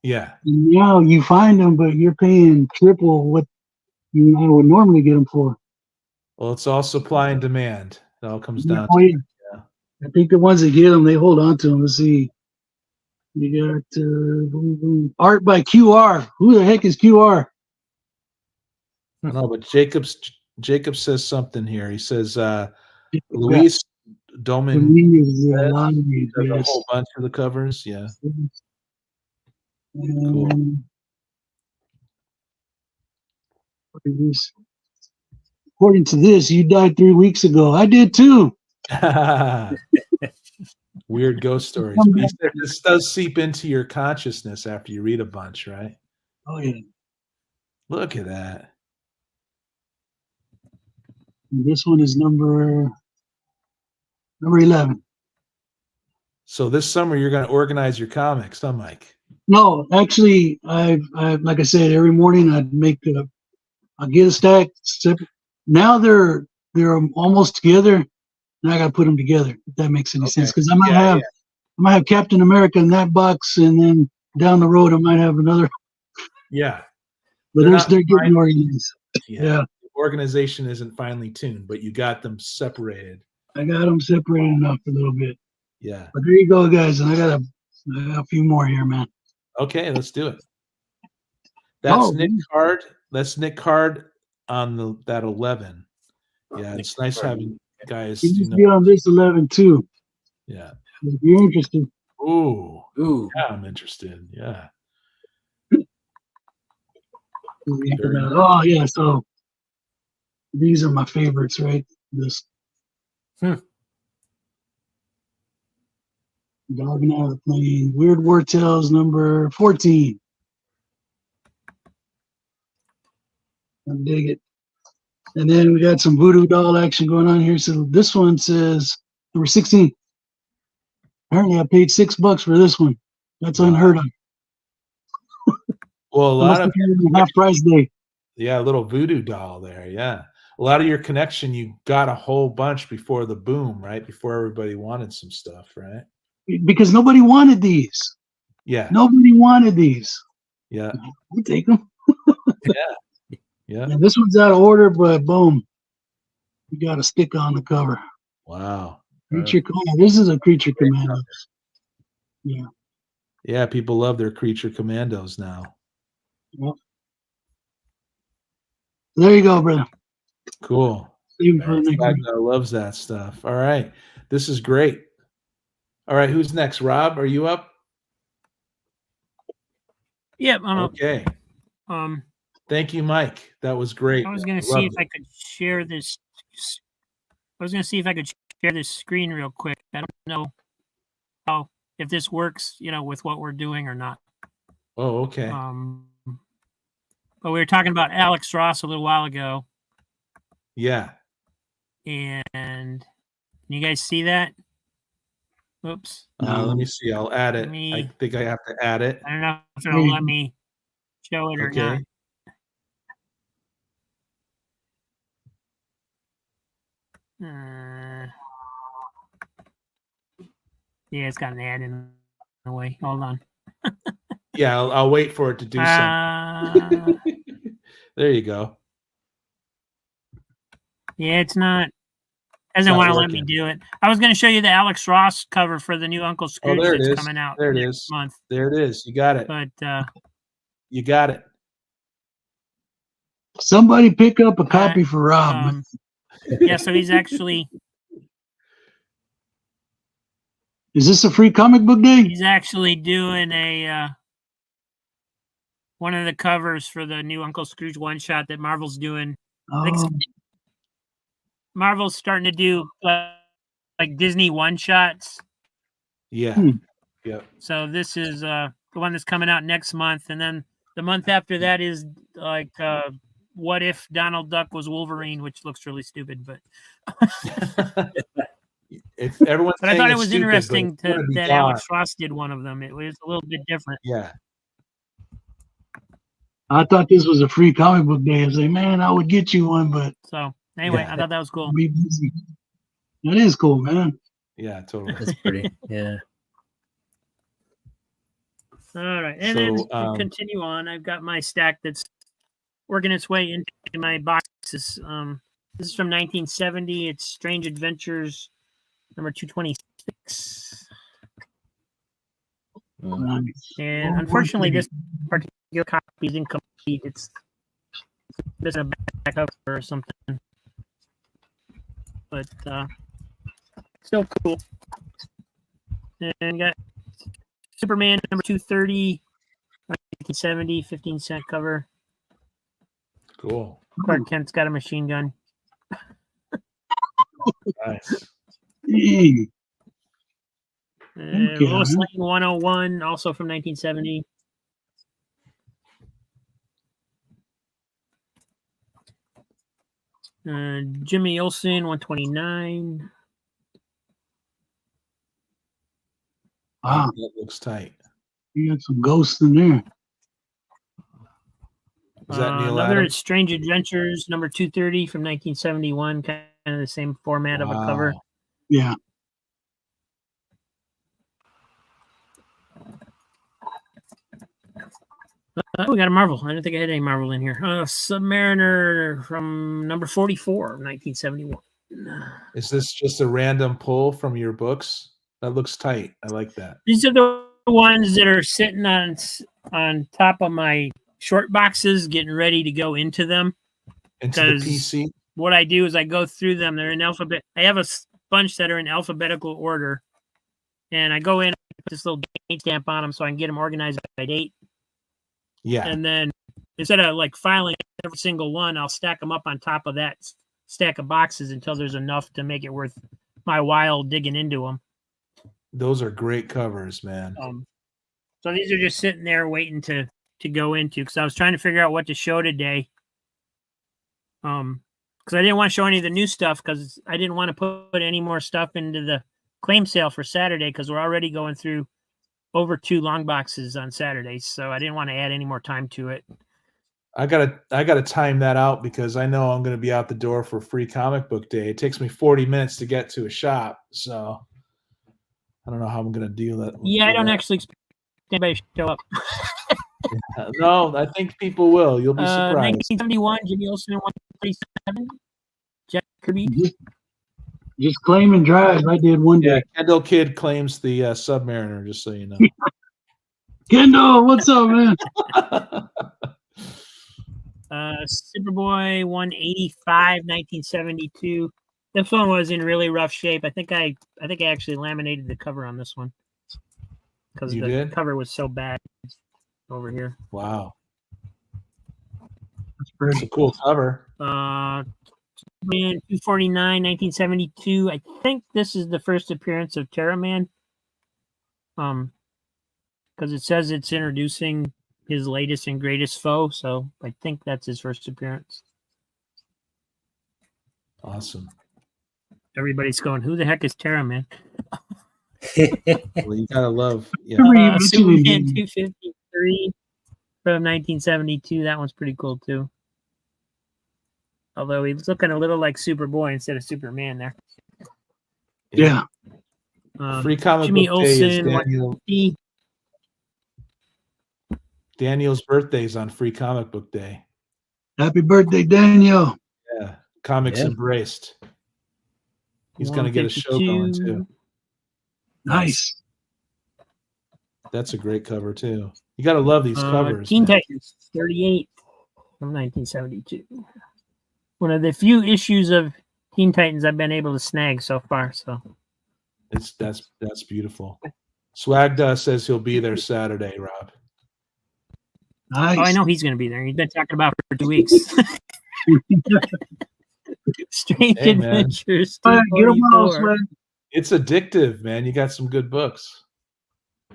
Yeah. And now you find them, but you're paying triple what you would normally get them for. Well, it's all supply and demand. It all comes down Oh, to yeah. I think the ones that get them, they hold on to them. Let's see. You got boom, boom. Art by QR. Who the heck is QR? I don't know, but Jacob says something here. He says Luis Domin does a whole bunch of the covers. Yeah. Cool. According to this, you died 3 weeks ago. I did too. Weird ghost stories. He said this does seep into your consciousness after you read a bunch, right? Oh yeah. Look at that. And this one is number 11. So this summer you're going to organize your comics, huh, Mike? No, actually, I like I said, every morning I get a stack. Now they're almost together. Now I got to put them together. If that makes any sense, because I might have Captain America in that box, and then down the road I might have another. Yeah. But they're getting organized. Yeah. organization isn't finely tuned, but you got them separated. I got them separated enough a little bit. Yeah. But there you go, guys. And I got a few more here, man. Okay, let's do it. That's Oh, Nick man. Card. That's Nick Card on that 11. Yeah, it's nice having guys. You You just be know, on this 11 too. yeah. If you're interested. Ooh, Ooh. yeah, I'm interested. Yeah. Oh yeah, so these are my favorites, right? This Dogging Out of the Plane, Weird War Tales number 14. I dig it. And then we got some voodoo doll action going on here. So this one says number 16. Apparently I paid $6 for this one. That's unheard of. Well, a I must lot have of had a half price day. yeah, a little voodoo doll there. Yeah, a lot of your connection. You got a whole bunch before the boom, right? Before everybody wanted some stuff, right? Because nobody wanted these. Yeah, Nobody wanted these. yeah, We'll take them. yeah. And this one's out of order, but boom. You got a stick on the cover. Wow. Creature this is a Creature Commando. Yeah. Yeah, people love their creature commandos now. Yep. There you go, brother. Cool. Save it for the next week. Wagner loves that stuff. All right, this is great. All right, who's next? Rob, are you up? Yep. I'm up. Okay. Thank you, Mike. That was great. I was going to see if I could share this. I was going to see if I could share this screen real quick. I don't know how if this works, with what we're doing or not. Oh, okay. But we were talking about Alex Ross a little while ago. Yeah. And can you guys see that? Oops. Let me see. I'll add it. I think I have to add it. I don't know if it'll let me show it or not. Yeah, it's got an ad in the way. Hold on. Yeah, I'll wait for it to do something. There you go. Yeah, it's not. Doesn't want to let me do it. I was going to show you the Alex Ross cover for the new Uncle Scrooge that's coming out next month. There it is. You got it. But you got it. Somebody pick up a copy for Rob. Yeah, so he's actually. Is this a free comic book day? He's actually doing one of the covers for the new Uncle Scrooge one shot that Marvel's doing. Marvel's starting to do like Disney one shots. Yeah. Yep. So this is the one that's coming out next month, and then the month after that is like what if Donald Duck was Wolverine, which looks really stupid, but if everyone's but I thought it was interesting that Alex Ross did one of them. It was a little bit different. Yeah. I thought this was a free comic book day. I was like, man, I would get you one, but so anyway, I thought that was cool. Be busy. That is cool, man. Yeah, totally. That's pretty. Yeah. All right, and then to continue on, I've got my stack that's working its way into my boxes. This is from 1970. It's Strange Adventures number 226. Nice. And unfortunately, this particular copy is incomplete. It's a back cover or something, but still cool. And got Superman number 230, 1970, 15-cent cover. Cool. Clark Kent's got a machine gun. Nice. Lois Lane 101, also from 1970. Jimmy Olsen 129. Wow, that looks tight. You got some ghosts in there. Is that Neil Another Adams? Strange Adventures number 230 from 1971, kind of the same format of a cover. Yeah. We got a Marvel. I didn't think I had any Marvel in here. Submariner from number 44, 1971. Is this just a random pull from your books? That looks tight. I like that. These are the ones that are sitting on top of my short boxes, getting ready to go into them. Into the PC? What I do is I go through them. They're in alphabet. I have a bunch that are in alphabetical order. And I go in, put this little date stamp on them so I can get them organized by date. Yeah. And then instead of like filing every single one, I'll stack them up on top of that stack of boxes until there's enough to make it worth my while digging into them. Those are great covers, man. So these are just sitting there waiting to go into, because I was trying to figure out what to show today. Because I didn't want to show any of the new stuff, because I didn't want to put any more stuff into the claim sale for Saturday, because we're already going through over 2 long boxes on Saturdays, so I didn't want to add any more time to it. I gotta time that out, because I know I'm gonna be out the door for Free Comic Book Day. It takes me 40 minutes to get to a shop, so I don't know how I'm gonna deal that. Yeah, I don't actually expect anybody to show up. No, I think people will. You'll be surprised. 1971, Jimmy Olsen 137, Jack Kirby. Just claim and drive. I did one Yeah, day. Kendall Kid claims the Submariner, just so you know. Kendall, what's up, man? Superboy 185, 1972. This one was in really rough shape. I think I actually laminated the cover on this one, because the cover was so bad over here. Wow. That's pretty. It's a cool cover. 249, 1972. I think this is the first appearance of Terraman. Because it says it's introducing his latest and greatest foe, so I think that's his first appearance. Awesome. Everybody's going, who the heck is Terraman? Well, you gotta love. Yeah. Superman 253 from 1972. That one's pretty cool too. Although he's looking a little like Superboy instead of Superman there. Yeah. Free Comic Jimmy Book Day is Olsen, Daniel's birthday's on Free Comic Book Day. Happy birthday, Daniel. Yeah. Comics Embraced. He's going to get a show going too. Nice. That's a great cover too. You got to love these covers. Teen Titans 38 from 1972. One of the few issues of Teen Titans I've been able to snag so far. So that's beautiful. Swagda says he'll be there Saturday, Rob. Nice. Oh, I know he's going to be there. He's been talking about it for 2 weeks. Strange Adventures. Get them all, Swag. It's addictive, man. You got some good books.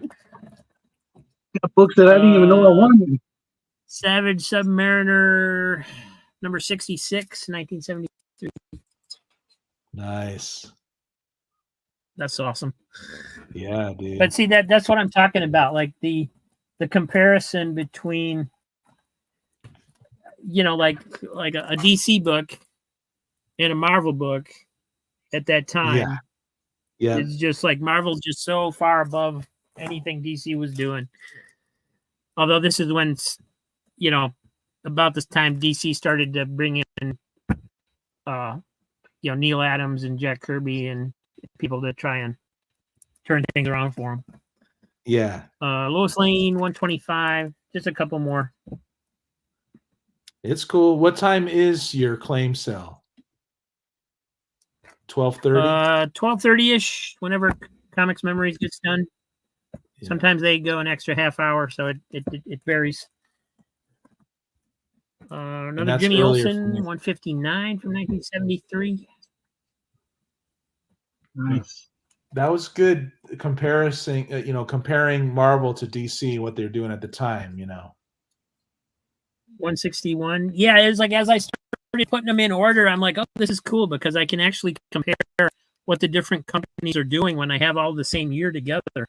Got books that I didn't even know I wanted. Savage Submariner, number 66, 1973. Nice. That's awesome. Yeah, dude. But see, that's what I'm talking about. Like the comparison between, like a DC book and a Marvel book at that time. Yeah. It's just like Marvel's just so far above anything DC was doing. Although this is when, about this time DC started to bring in, Neil Adams and Jack Kirby and people to try and turn things around for him. Yeah. Lois Lane 125, just a couple more. It's cool. What time is your claim sale? 12:30? 12:30-ish, whenever Comics Memories gets done. Yeah. Sometimes they go an extra half hour, so it varies. Another Jimmy Olsen 159 from 1973. Nice. That was good comparing Marvel to DC, what they're doing at the time, 161. Yeah, it was like as I started putting them in order, I'm like, oh, this is cool because I can actually compare what the different companies are doing when I have all the same year together.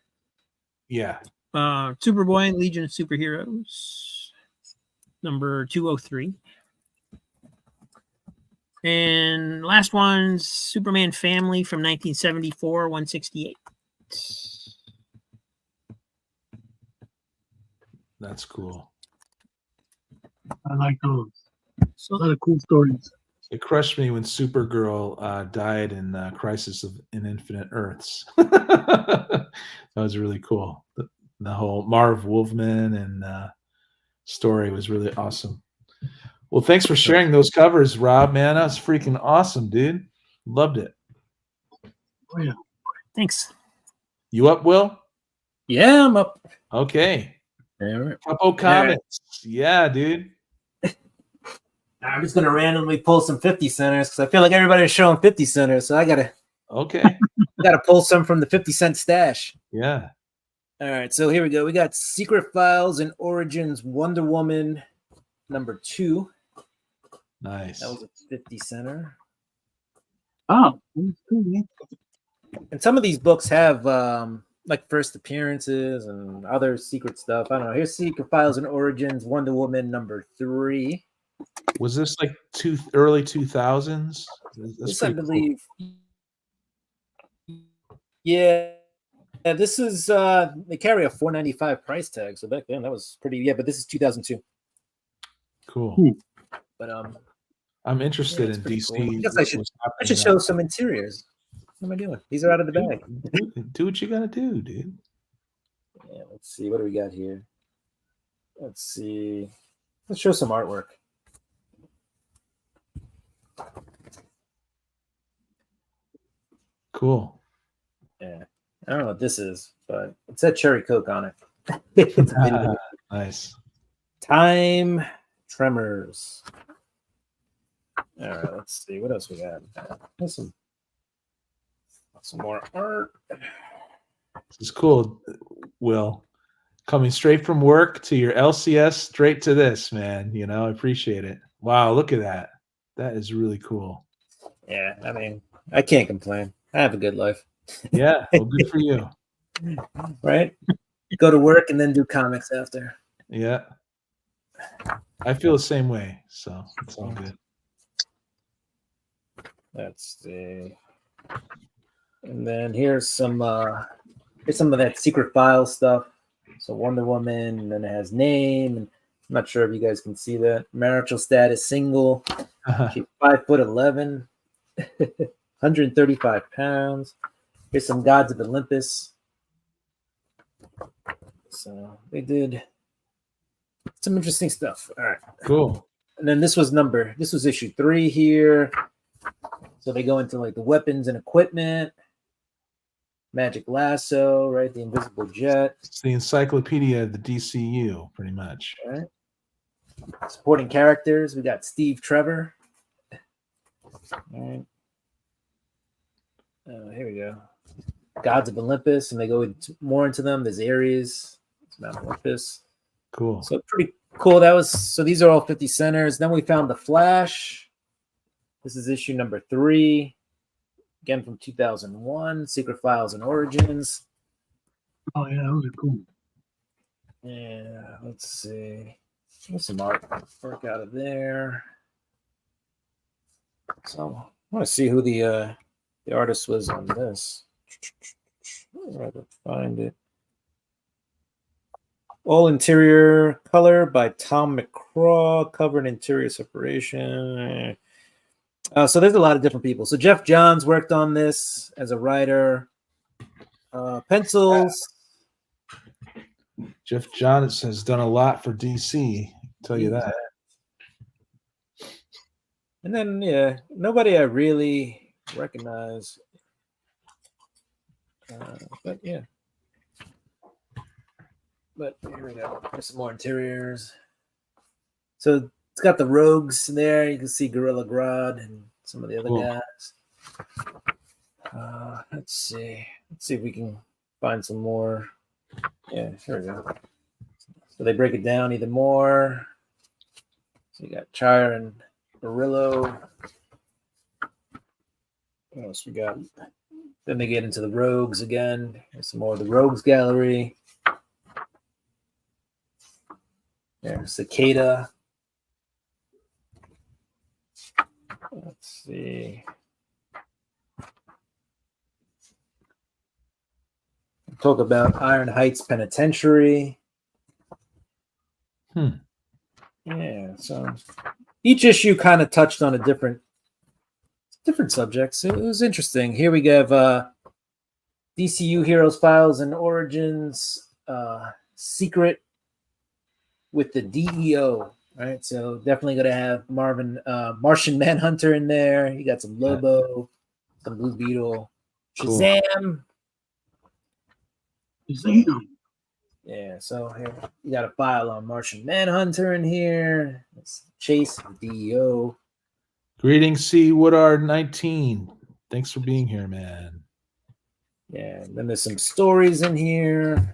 Yeah. Superboy and Legion of Superheroes, number 203. And last one's Superman Family from 1974, 168. That's cool. I like those. A So lot of cool stories. It crushed me when Supergirl died in Crisis in Infinite Earths. That was really cool. The whole Marv Wolfman and story was really awesome. Well, thanks for sharing those covers, Rob. Man, that was freaking awesome, dude. Loved it. Oh, yeah. thanks. You up, Will? Yeah, I'm up. Okay. All right. Couple comments. Yeah, dude. I'm just gonna randomly pull some 50 centers because I feel like everybody's showing 50 centers, so I gotta Okay. pull some from the 50-cent stash. Yeah. All right, so here we go. We got Secret Files and Origins Wonder Woman #2. Nice. That was a 50 center. Oh, that's cool, man. And some of these books have like first appearances and other secret stuff. I don't know. Here's Secret Files and Origins Wonder Woman #3. Was this like early 2000s? That's This, I pretty cool. believe. Yeah. Yeah, this is they carry a $4.95 price tag. So back then that was pretty, yeah, but this is 2002. Cool. But I'm interested yeah, it's in pretty DC. cool. I guess I should what's happening show now. some interiors. What am I doing? These are out of the bag. Do what you gotta do, dude. Yeah, let's see. What do we got here? Let's see. Let's show some artwork. Cool. Yeah. I don't know what this is, but it said Cherry Coke on it. It's a video. Nice. Time Tremors. All right, let's see. What else we got? There's some more art. This is cool, Will. Coming straight from work to your LCS, straight to this, man. You know, I appreciate it. Wow, look at that. That is really cool. Yeah, I mean, I can't complain. I have a good life. Yeah, well, good for you. Right? Go to work and then do comics after. Yeah. I feel the same way, so it's all good. Let's see. And then here's some of that Secret Files stuff. So Wonder Woman, and then it has name, and I'm not sure if you guys can see that. Marital status single. She's 5'11", 135 pounds. Here's some Gods of Olympus. So they did some interesting stuff. All right. Cool. And then this was issue 3 here. So they go into like the weapons and equipment, Magic Lasso, right? The Invisible Jet. It's the encyclopedia of the DCU, pretty much. Right. Supporting characters, we got Steve Trevor. All right. Here we go. Gods of Olympus, and they go more into them. There's Ares, it's Mount Olympus. Cool. So pretty cool. So these are all 50 centers. Then we found the Flash. This is issue #3, again from 2001. Secret Files and Origins. Oh, yeah, those are cool. Yeah, let's see. There's some artwork out of there. So I want to see who the artist was on this. I'd rather find it. All interior color by Tom McCraw, cover and interior separation. So there's a lot of different people. So Jeff Johns worked on this as a writer. Pencils. Jeff Johns has done a lot for DC. I'll tell you that. And then, yeah, nobody I really recognize. But yeah. But here we go. There's some more interiors. So it's got the Rogues there. You can see Gorilla Grodd and some of the other Cool. guys. Let's see. Let's see if we can find some more. Yeah, here we go. So they break it down even more. So you got Chire and Barillo. What else we got? Then they get into the Rogues again. There's some more of the Rogues gallery. There's Cicada. Let's see. Talk about Iron Heights Penitentiary. Yeah, so each issue kind of touched on a different subjects. It was interesting. Here we have DCU Heroes Files and Origins Secret with the DEO. Right, so definitely gonna have Martian Manhunter in there. You got some Lobo, some Blue Beetle, Shazam. Shazam. Yeah, so here you got a file on Martian Manhunter in here. It's Chase, DEO. Greetings, C. Woodard 19. Thanks for being here, man. Yeah, and then there's some stories in here.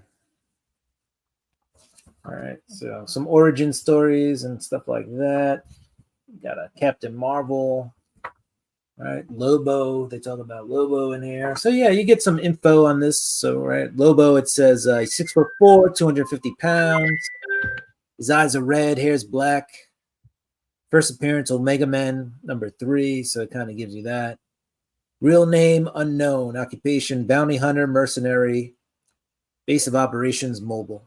All right, so some origin stories and stuff like that. Got a Captain Marvel. All right, Lobo. They talk about Lobo in here. So yeah, you get some info on this. So right, Lobo. It says he's 6'4", 250 pounds. His eyes are red, hair's black. First appearance, Omega Man #3. So it kind of gives you that. Real name unknown. Occupation bounty hunter, mercenary. Base of operations mobile.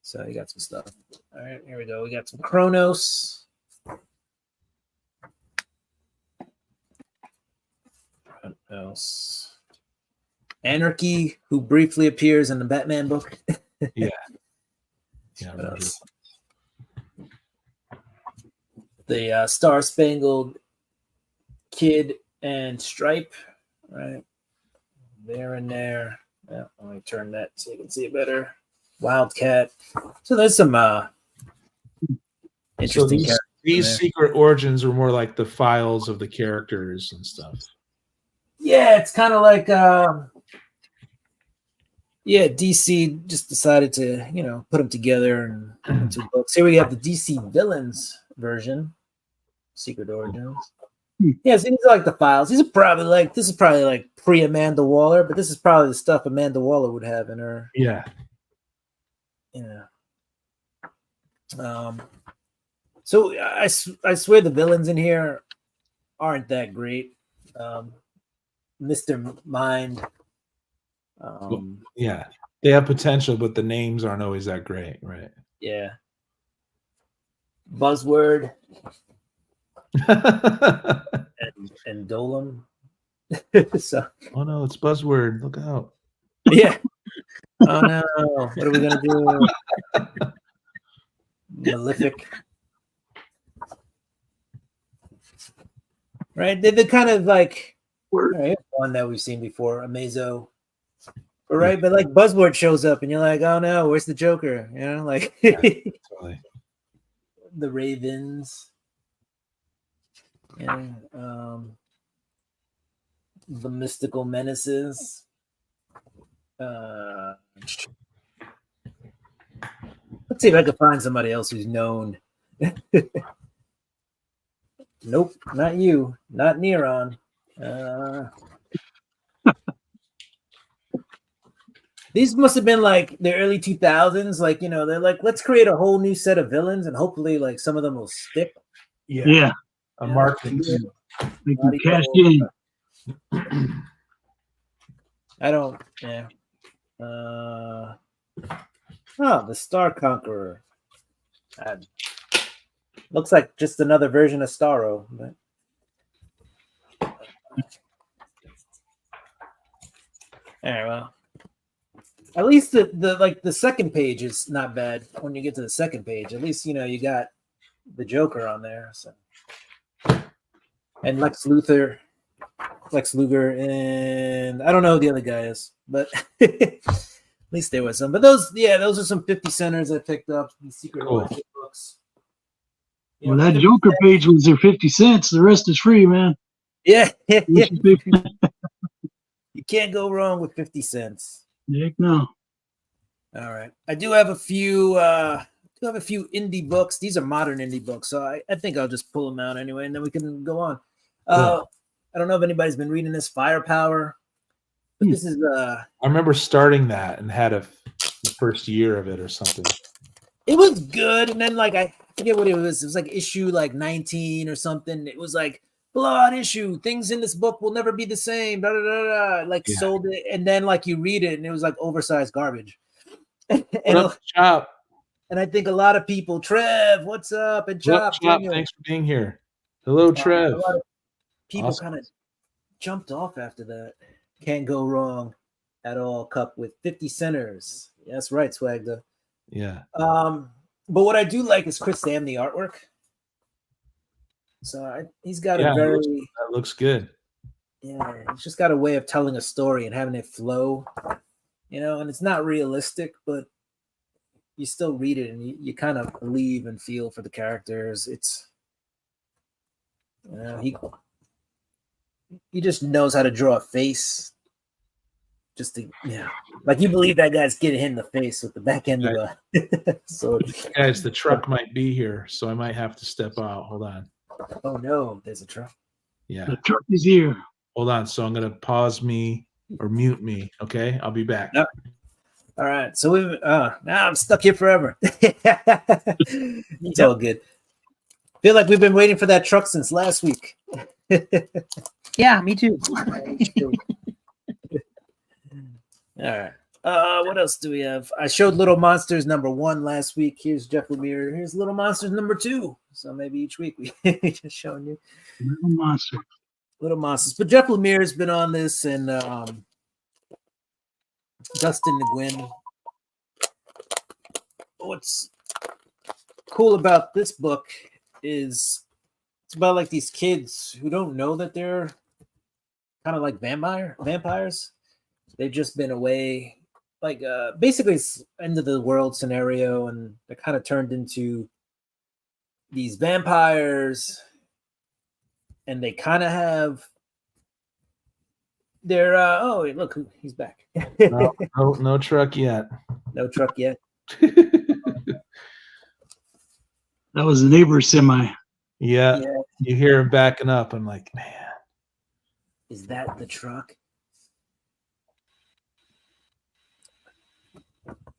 So you got some stuff. All right, here we go. We got some Kronos. What else? Anarchy, who briefly appears in the Batman book. Yeah. The Star Spangled Kid and Stripe. Right. There and there. Yeah, let me turn that so you can see it better. Wildcat. So there's some interesting characters. These secret origins are more like the files of the characters and stuff. Yeah, it's kind of like DC just decided to, put them together and put them into books. Here we have the DC Villains version, Secret Origins. Yeah, so these are like the files. This is probably like pre-Amanda Waller, but this is probably the stuff Amanda Waller would have in her. Yeah. Yeah. So I swear the villains in here aren't that great. Mr. Mind. Yeah, they have potential, but the names aren't always that great, right? Yeah. Buzzword. and Dolem. So. Oh no, it's Buzzword. Look out. Yeah. Oh no, what are we gonna do? Malefic. Right? They're kind of like one that we've seen before, Amazo. Right, but like Buzzword shows up and you're like, oh no, where's the Joker? Like Totally. The Ravens. Yeah. The Mystical Menaces. Let's see if I can find somebody else who's known. Nope, not you. Not Neron. These must have been like the early 2000s. Like, they're like, let's create a whole new set of villains and hopefully like some of them will stick. Yeah. A marketing. We can cash in. I don't, yeah. The Star Conqueror. Looks like just another version of Starro. But... All right, well. At least the second page is not bad when you get to the second page. At least, you got the Joker on there. So. And Lex Luthor, and I don't know who the other guy is, but at least there was some. But those are some 50 centers I picked up. These Secret Origin books. Well, that Joker page was their 50 cents. The rest is free, man. Yeah. You can't go wrong with 50 cents. Heck no. All right. I do have a few indie books. These are modern indie books, so I think I'll just pull them out anyway, and then we can go on. I don't know if anybody's been reading this Firepower, but this is I remember starting that and had the first year of it or something. It was good, and then like I forget what it was. It was like issue like 19 or something. It was like blowout issue. Things in this book will never be the same. Blah, blah, blah, blah. Sold it, and then like you read it, and it was like oversized garbage. What up, Chop? And I think a lot of people, Trev, what's up? And Chop, Daniel. Thanks for being here. Hello, Trev. A lot of people Awesome. kind of jumped off after that. Can't go wrong at all. Cup with 50 centers. Yeah, that's right, Swagda. Yeah. But what I do like is Chris Sam, the artwork. So he's got a very that looks good. Yeah, he's just got a way of telling a story and having it flow, and it's not realistic, but you still read it and you kind of believe and feel for the characters. It's he just knows how to draw a face. Just to, like you believe that guy's getting hit in the face with the back end of a sword. Guys, the truck might be here, so I might have to step out. Hold on. Oh no, there's a truck. Yeah. The truck is here. Hold on. So I'm gonna pause me or mute me. Okay, I'll be back. Yep. All right. So now I'm stuck here forever. It's all good. Feel like we've been waiting for that truck since last week. Yeah, me too. All right. What else do we have? I showed Little Monsters #1 last week. Here's Jeff Lemire. Here's Little Monsters #2. So maybe each week we just showing you Little Monsters. But Jeff Lemire has been on this, and Dustin Nguyen. What's cool about this book is it's about like these kids who don't know that they're kind of like vampires. They've just been away, like basically it's end of the world scenario, and they're kind of turned into these vampires, and they kind of have their oh look, he's back. No truck yet. No truck yet. That was the neighbor semi. Yeah, you hear him backing up. I'm like, man, is that the truck?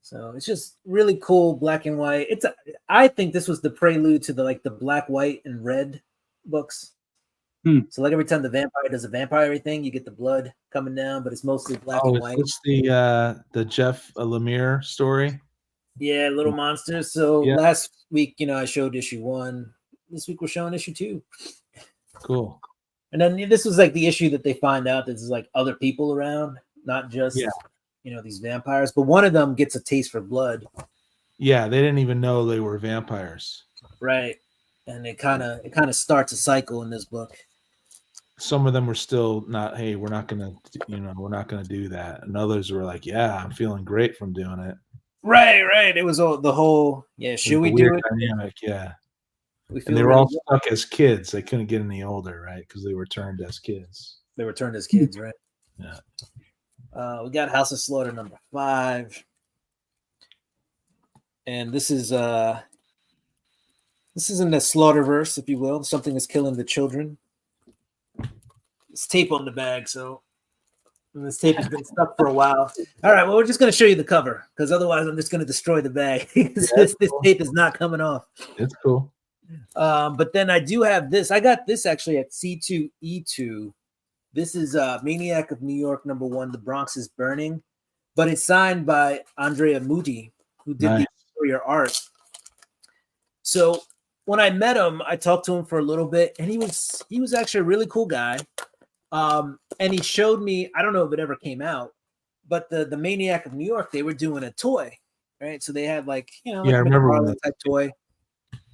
So it's just really cool, black and white. I think this was the prelude to the black, white, and red books. So like every time the vampire does a vampire thing, you get the blood coming down, but it's mostly black and white. It's the Jeff Lemire story. Yeah, Little Monsters. So last week, I showed issue 1. This week we're showing issue 2. Cool. And then this was like the issue that they find out that there's like other people around, not just these vampires, but one of them gets a taste for blood. Yeah, they didn't even know they were vampires. Right. And it kind of starts a cycle in this book. Some of them were still not, hey, we're not gonna do that. And others were like, yeah, I'm feeling great from doing it. Right. It was the whole, should we do it? Dynamic, yeah. And they were all stuck as kids. They couldn't get any older, right? Because they were turned as kids. They were turned as kids, right? Yeah. We got House of Slaughter #5. And this is in the Slaughterverse, if you will. Something is killing the children. It's tape on the bag, so this tape has been stuck for a while. All right, well, we're just going to show you the cover, because otherwise I'm just going to destroy the bag. This tape is not coming off. It's cool. But then I do have this. I got this actually at C2E2. This is Maniac of New York #1, The Bronx is Burning. But it's signed by Andrea Muti, who did the interior art. So when I met him, I talked to him for a little bit, and he was actually a really cool guy. And he showed me, I don't know if it ever came out, but the Maniac of New York, they were doing a toy, right? So they had I remember that type toy.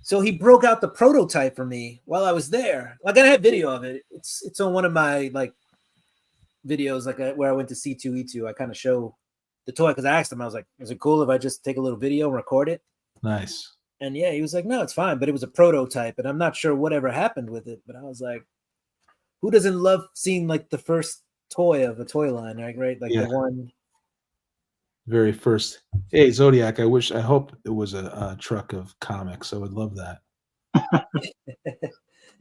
So he broke out the prototype for me while I was there. Like, I have video of it. It's on one of my videos, where I went to C2E2. I kind of show the toy because I asked him, I was like, is it cool if I just take a little video and record it? Nice. And he was like, no, it's fine. But it was a prototype, and I'm not sure whatever happened with it. But I was like, who doesn't love seeing the first toy of a toy line, right? The one. Very first. Hey, Zodiac, I hope it was a truck of comics. I would love that.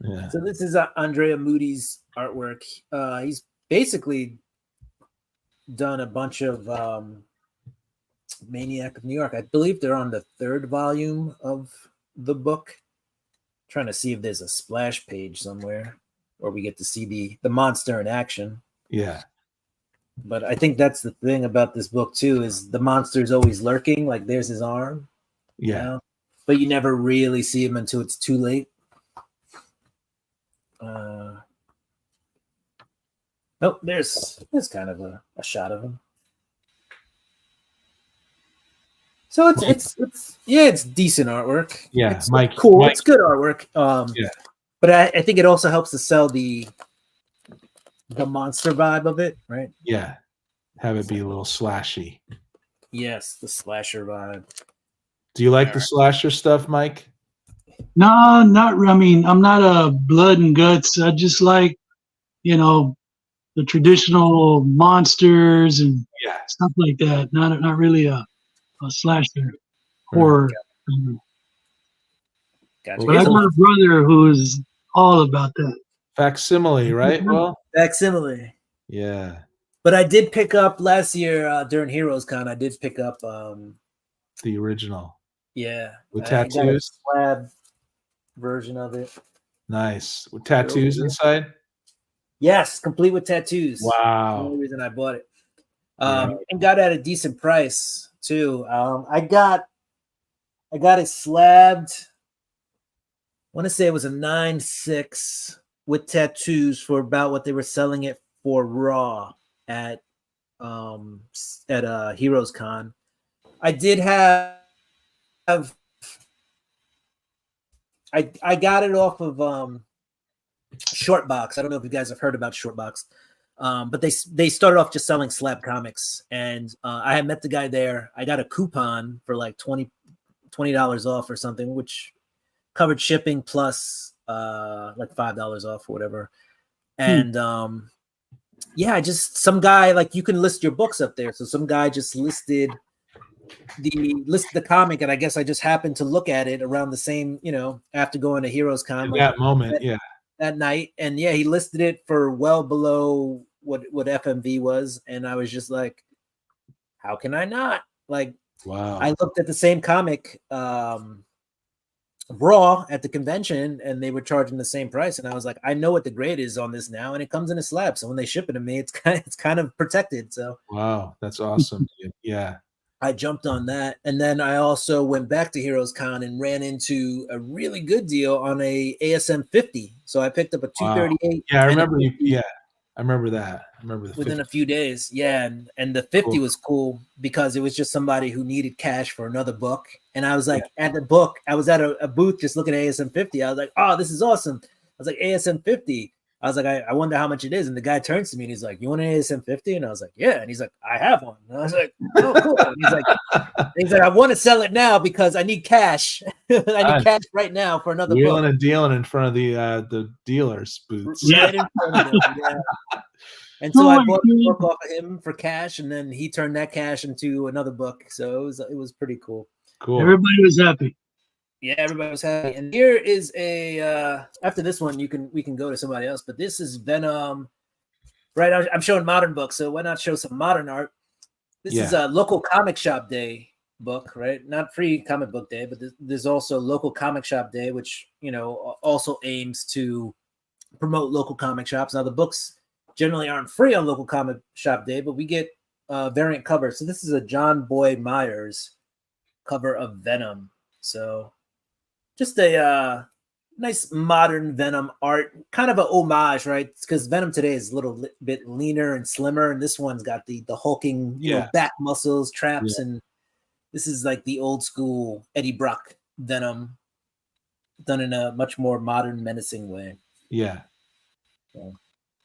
Yeah. So this is Andrea Muti's artwork. He's basically done a bunch of Maniac of New York. I believe they're on the 3rd volume of the book. I'm trying to see if there's a splash page somewhere where we get to see the monster in action. Yeah. But I think that's the thing about this book too, is the monster's always lurking. Like, there's his arm. Yeah. You know? But you never really see him until it's too late. Oh, there's kind of a shot of him. So it's decent artwork. Yeah, it's Mike, cool. Mike. It's good artwork. Yeah. But I think it also helps to sell the monster vibe of it, right? Yeah. Have it be a little slashy. Yes, the slasher vibe. Do you like the slasher stuff, Mike? No, not. I mean, I'm not a blood and guts. I just like, the traditional monsters and Yeah. stuff like that. Not really a slasher horror. Gotcha. But I got a brother who's all about that. Facsimile, right? Well, Facsimile. yeah. But I did pick up last year during Heroes Con. I did pick up The original. Yeah. With I got a tattoos. slab version of it. Nice. With tattoos inside? Yes, complete with tattoos. Wow. That's the only reason I bought it. And got at a decent price too. I got it slabbed. I want to say it was a 9.6 with tattoos for about what they were selling it for raw at Heroes Con. I did have I got it off of Shortbox. I don't know if you guys have heard about Shortbox. But they started off just selling slab comics, and I had met the guy there. I got a coupon for like $20 off or something, which covered shipping plus like $5 off or whatever. And yeah, just some guy, like, you can list your books up there. So some guy just listed the comic, and I guess I just happened to look at it around the same, after going to Heroes Con. In that moment, that night, and yeah, he listed it for well below what FMV was, and I was just like, how can I not? Like, wow. I looked at the same comic raw at the convention, and they were charging the same price, and I was like, I know what the grade is on this now, and it comes in a slab, so when they ship it to me, it's kind of protected. So wow, that's awesome. Yeah, I jumped on that. And then I also went back to Heroes Con and ran into a really good deal on a ASM 50. So I picked up a 238. Wow. Yeah, I remember you. Yeah, I remember that. I remember the within 50. a few days. Yeah. And the 50 was cool because it was just somebody who needed cash for another book. And I was like, at the book, I was at a booth just looking at ASM 50. I was like, oh, this is awesome. I was like, ASM 50. I was like, I wonder how much it is. And the guy turns to me and he's like, you want an ASM 50? And I was like, yeah. And he's like, I have one. And I was like, oh, cool. And he's like, I want to sell it now because I need cash. I need cash right now for another Wheeling book. and dealing in front of the dealers' booths. Right in front of them, yeah. And so I bought the book off of him for cash, and then he turned that cash into another book. So it was pretty cool. Cool. Everybody was happy. Yeah, everybody was happy. And here is a after this one, we can go to somebody else, but this is Venom. Right, I'm showing modern books, so why not show some modern art? This is a local comic shop day book, right? Not free comic book day, but there's also local comic shop day, which also aims to promote local comic shops. Now the books generally aren't free on local comic shop day, but we get variant covers. So this is a John Boy Myers cover of Venom. So just a nice modern Venom art, kind of an homage, right? Because Venom today is a little bit leaner and slimmer, and this one's got the hulking back muscles, traps, and this is like the old school Eddie Brock Venom done in a much more modern, menacing way. Yeah. So.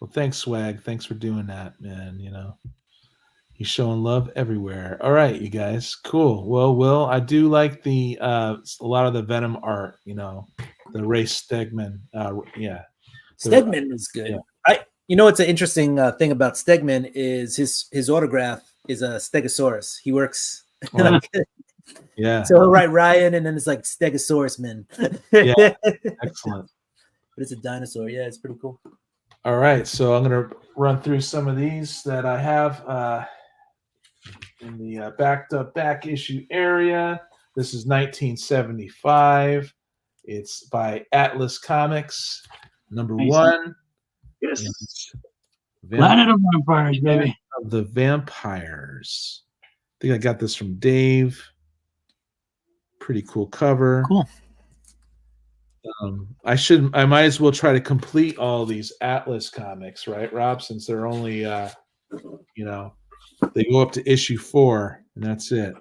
Well, thanks, Swag. Thanks for doing that, man. He's showing love everywhere. All right, you guys. Cool. Well, Will, I do like a lot of the Venom art, the Ray Stegman. Stegman is good. Yeah. What's an interesting thing about Stegman is his autograph is a Stegosaurus. He works yeah. So he'll write Ryan, and then it's like Stegosaurus man. Yeah. Excellent. But it's a dinosaur. Yeah, it's pretty cool. All right, so I'm going to run through some of these that I have in the backed up back issue area. This is 1975. It's by Atlas Comics, number 1. Yes. Planet of Vampires, baby. Of the Vampires. I think I got this from Dave Pretty cool cover. Cool. I might as well try to complete all these Atlas comics, right, Rob? Since they're only, they go up to issue 4, and that's it.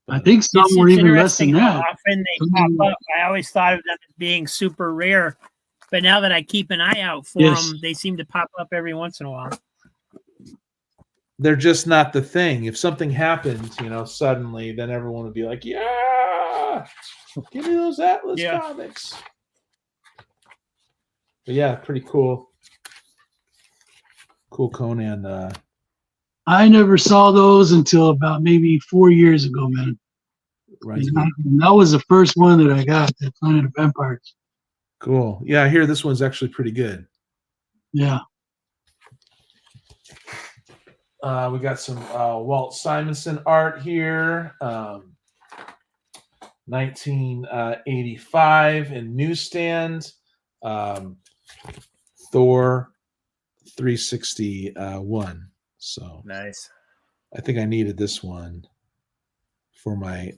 I think some It's were even less than interesting how that. often they pop up. I always thought of them as being super rare, but now that I keep an eye out for Yes. them, they seem to pop up every once in a while. They're just not the thing. If something happens, suddenly, then everyone would be like, yeah, give me those Atlas Yeah. comics. But yeah, pretty cool. Cool Conan. I never saw those until about maybe 4 years ago, man. Right. And that was the first one that I got, the Planet of Vampires. Cool. Yeah, I hear this one's actually pretty good. Yeah. We got some Walt Simonson art here. 1985 in newsstand. Thor 361. So Nice. I think I needed this one for my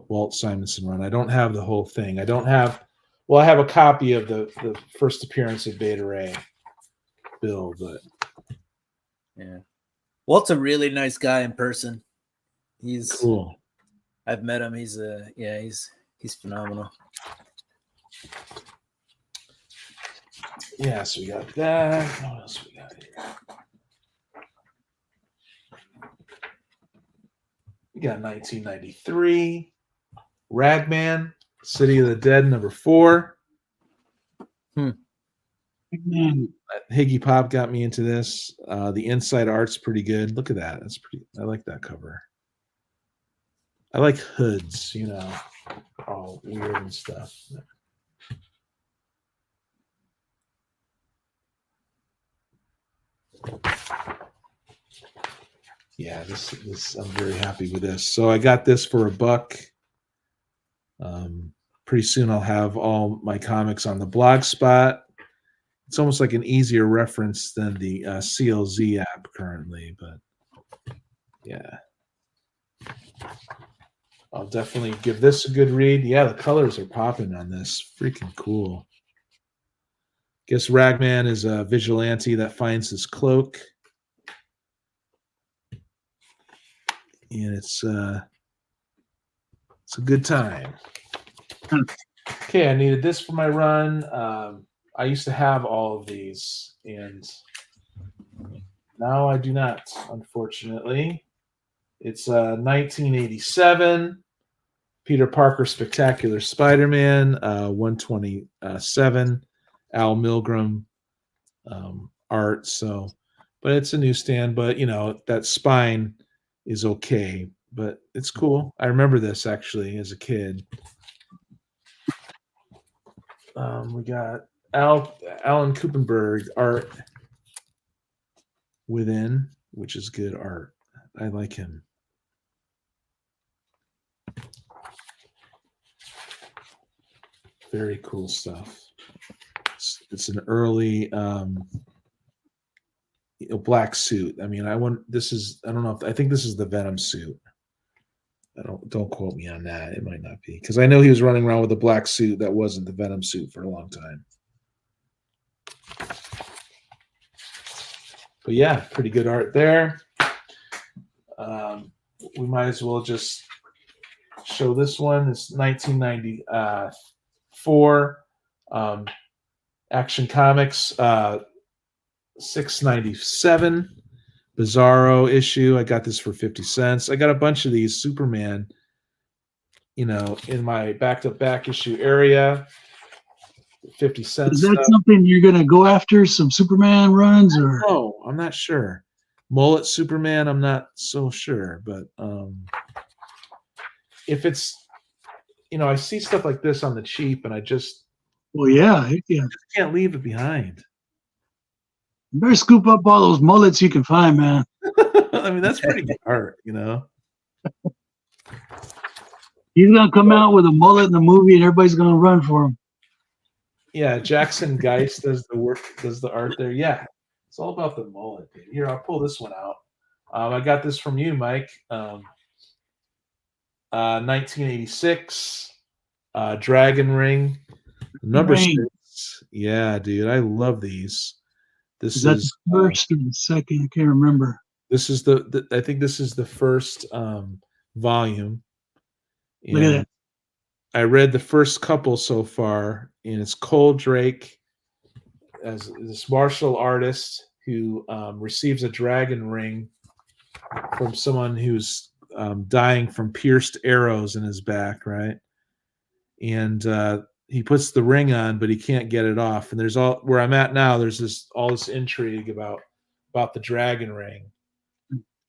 Walt Simonson run. I don't have the whole thing. I have a copy of the first appearance of Beta Ray Bill, but Yeah. Walt's a really nice guy in person. He's cool. I've met him. He's he's phenomenal. Yeah, so we got that. What else we got here? We got 1993. Ragman, City of the Dead, #4. Man, Higgy Pop got me into this. The inside art's pretty good. Look at that. That's pretty. I like that cover. I like hoods, all weird and stuff. Yeah, this I'm very happy with this. So I got this for $1. Pretty soon I'll have all my comics on the blog spot. It's almost like an easier reference than the CLZ app currently, but yeah. I'll definitely give this a good read. Yeah, the colors are popping on this. Freaking cool. Guess Ragman is a vigilante that finds his cloak. And it's a good time. Okay, I needed this for my run. I used to have all of these, and now I do not, unfortunately. It's 1987, Peter Parker Spectacular Spider-Man, 127, Al Milgrom art. So, but it's a newsstand. But that spine is okay, but it's cool. I remember this actually as a kid. We got Alan Kupenberg art within, which is good art. I like him. Very cool stuff. It's an early black suit. I mean, I think this is the Venom suit. Don't quote me on that. It might not be, because I know he was running around with a black suit that wasn't the Venom suit for a long time. But yeah, pretty good art there. We might as well just show this one. It's 1994 Action Comics 697 Bizarro issue. I got this for 50 cents. I got a bunch of these Superman, in my back issue area. 50 cents. is that something you're gonna go after? Some Superman runs, or no? I'm not sure. Mullet Superman, I'm not so sure, but if it's, I see stuff like this on the cheap, and I just, well, yeah, yeah. can't leave it behind. You better scoop up all those mullets you can find, man. I mean, that's pretty good art, He's gonna come out with a mullet in the movie, and everybody's gonna run for him. Yeah, Jackson Geist does the art there. Yeah, it's all about the mullet, dude. Here, I'll pull this one out. I got this from you, Mike. 1986 Dragon Ring. Number Ring. 6. Yeah, dude, I love these. This Is that is the first or the second? I can't remember. this is the I think this is the first volume. Look at And that. I read the first couple so far, and it's Cole Drake as this martial artist who receives a dragon ring from someone who's dying from pierced arrows in his back, right? And he puts the ring on, but he can't get it off. And there's all where I'm at now. There's all this intrigue about the dragon ring.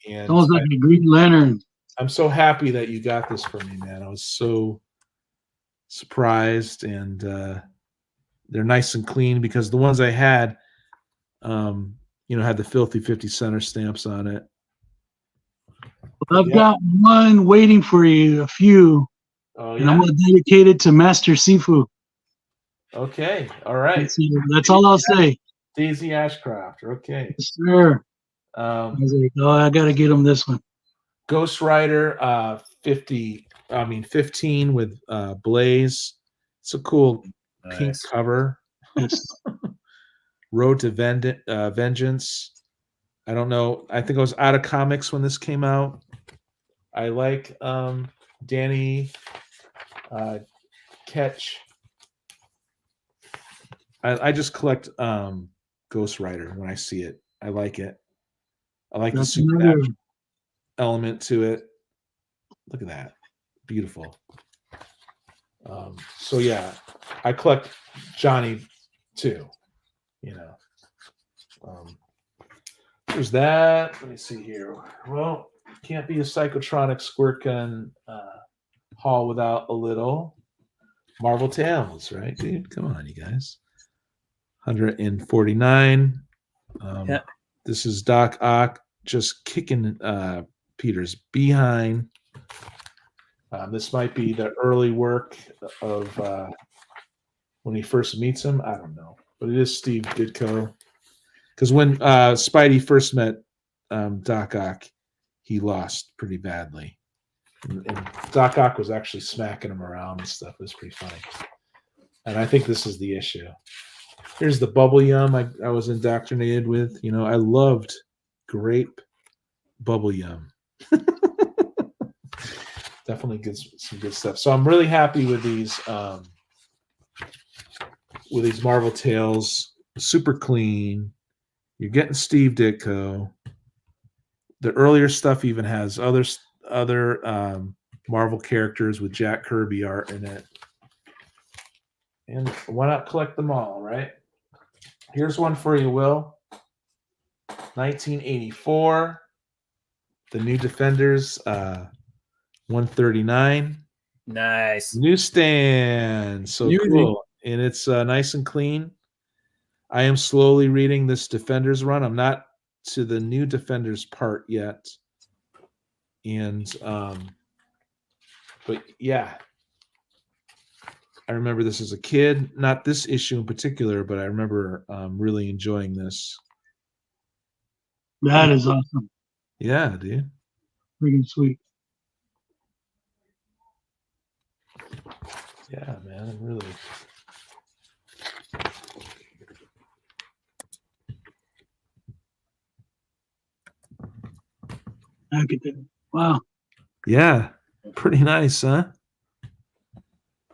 And Almost like a Green Lantern. I'm so happy that you got this for me, man. I was so surprised, and they're nice and clean because the ones I had, had the filthy 50 center stamps on it. I've got one waiting for you, a few. Oh, and I'm going to dedicate it to Master Sifu. Okay, all right. That's all I'll say. Daisy Ashcroft. Okay. Yes, sir. I was like, I got to get him this one. Ghost Rider 15 with Blaze. It's a cool pink cover. Yes. Road to Vengeance. I don't know. I think I was out of comics when this came out. I like Danny Ketch. I just collect Ghost Rider when I see it. I like it. I like the supernatural element to it. Look at that. Beautiful. So yeah, I collect Johnny too. There's that. Let me see here. Well, can't be a Psychotronic Squirt Gun haul without a little Marvel Tales, right, dude? Come on, you guys. 149. Yeah. This is Doc Ock just kicking Peter's behind. This might be the early work of when he first meets him. I don't know, but it is Steve Ditko. Because when Spidey first met Doc Ock, he lost pretty badly. And Doc Ock was actually smacking him around and stuff. It was pretty funny. And I think this is the issue. Here's the bubble yum I was indoctrinated with. I loved grape bubble yum. Definitely some good stuff. So I'm really happy with these Marvel Tales. Super clean. You're getting Steve Ditko. The earlier stuff even has other Marvel characters with Jack Kirby art in it. And why not collect them all, right? Here's one for you, Will. 1984. The New Defenders, 139. Nice. Newsstand. So cool. And it's nice and clean. I am slowly reading this Defenders run. I'm not to the New Defenders part yet. And but yeah. I remember this as a kid, not this issue in particular, but I remember really enjoying this. That is awesome. Yeah, dude. Freaking sweet. Yeah, man, I'm really. Wow. Yeah, pretty nice, huh?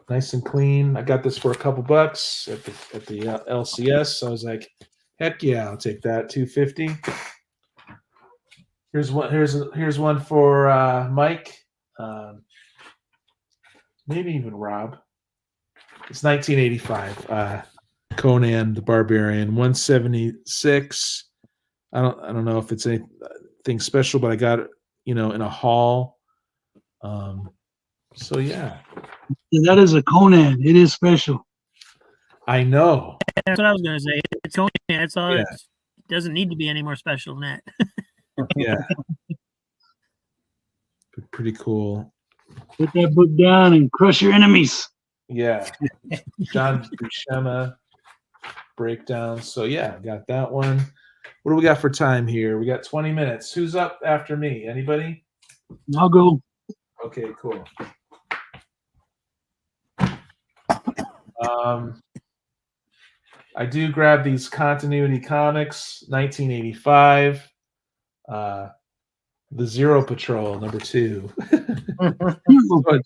Nice and clean. I got this for a couple bucks at the LCS. So I was like, heck yeah, I'll take that. $2.50. Here's one for Mike. Maybe even Rob. It's 1985. Conan the Barbarian, 176. I don't know if it's anything special, but I got it, in a haul. So yeah. That is a Conan. It is special. I know. That's what I was going to say. It's Conan. That's all. Yeah. It doesn't need to be any more special than that. Yeah. Pretty cool. Put that book down and crush your enemies. Yeah. John Buscema breakdown. So yeah, got that one. What do we got for time here? We got 20 minutes. Who's up after me? Anybody? I'll go. Okay, cool. I do grab these Continuity Comics, 1985, the Zero Patrol #2.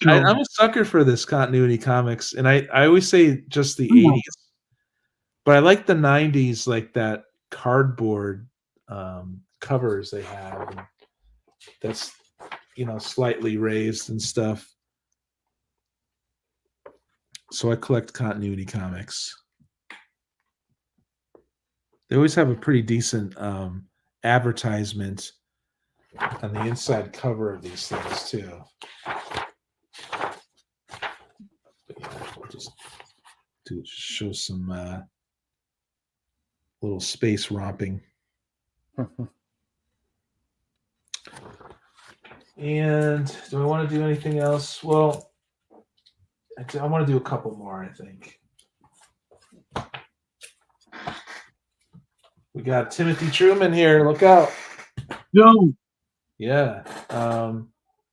I'm a sucker for this Continuity Comics, and I always say just the 80s, but I like the 90s, like that cardboard covers they have. And that's slightly raised and stuff. So I collect Continuity Comics. They always have a pretty decent advertisement on the inside cover of these things too. But yeah, we'll just show some little space romping. And do I want to do anything else? Well, I want to do a couple more, I think. We got Timothy Truman here. Look out. Yo. Yeah.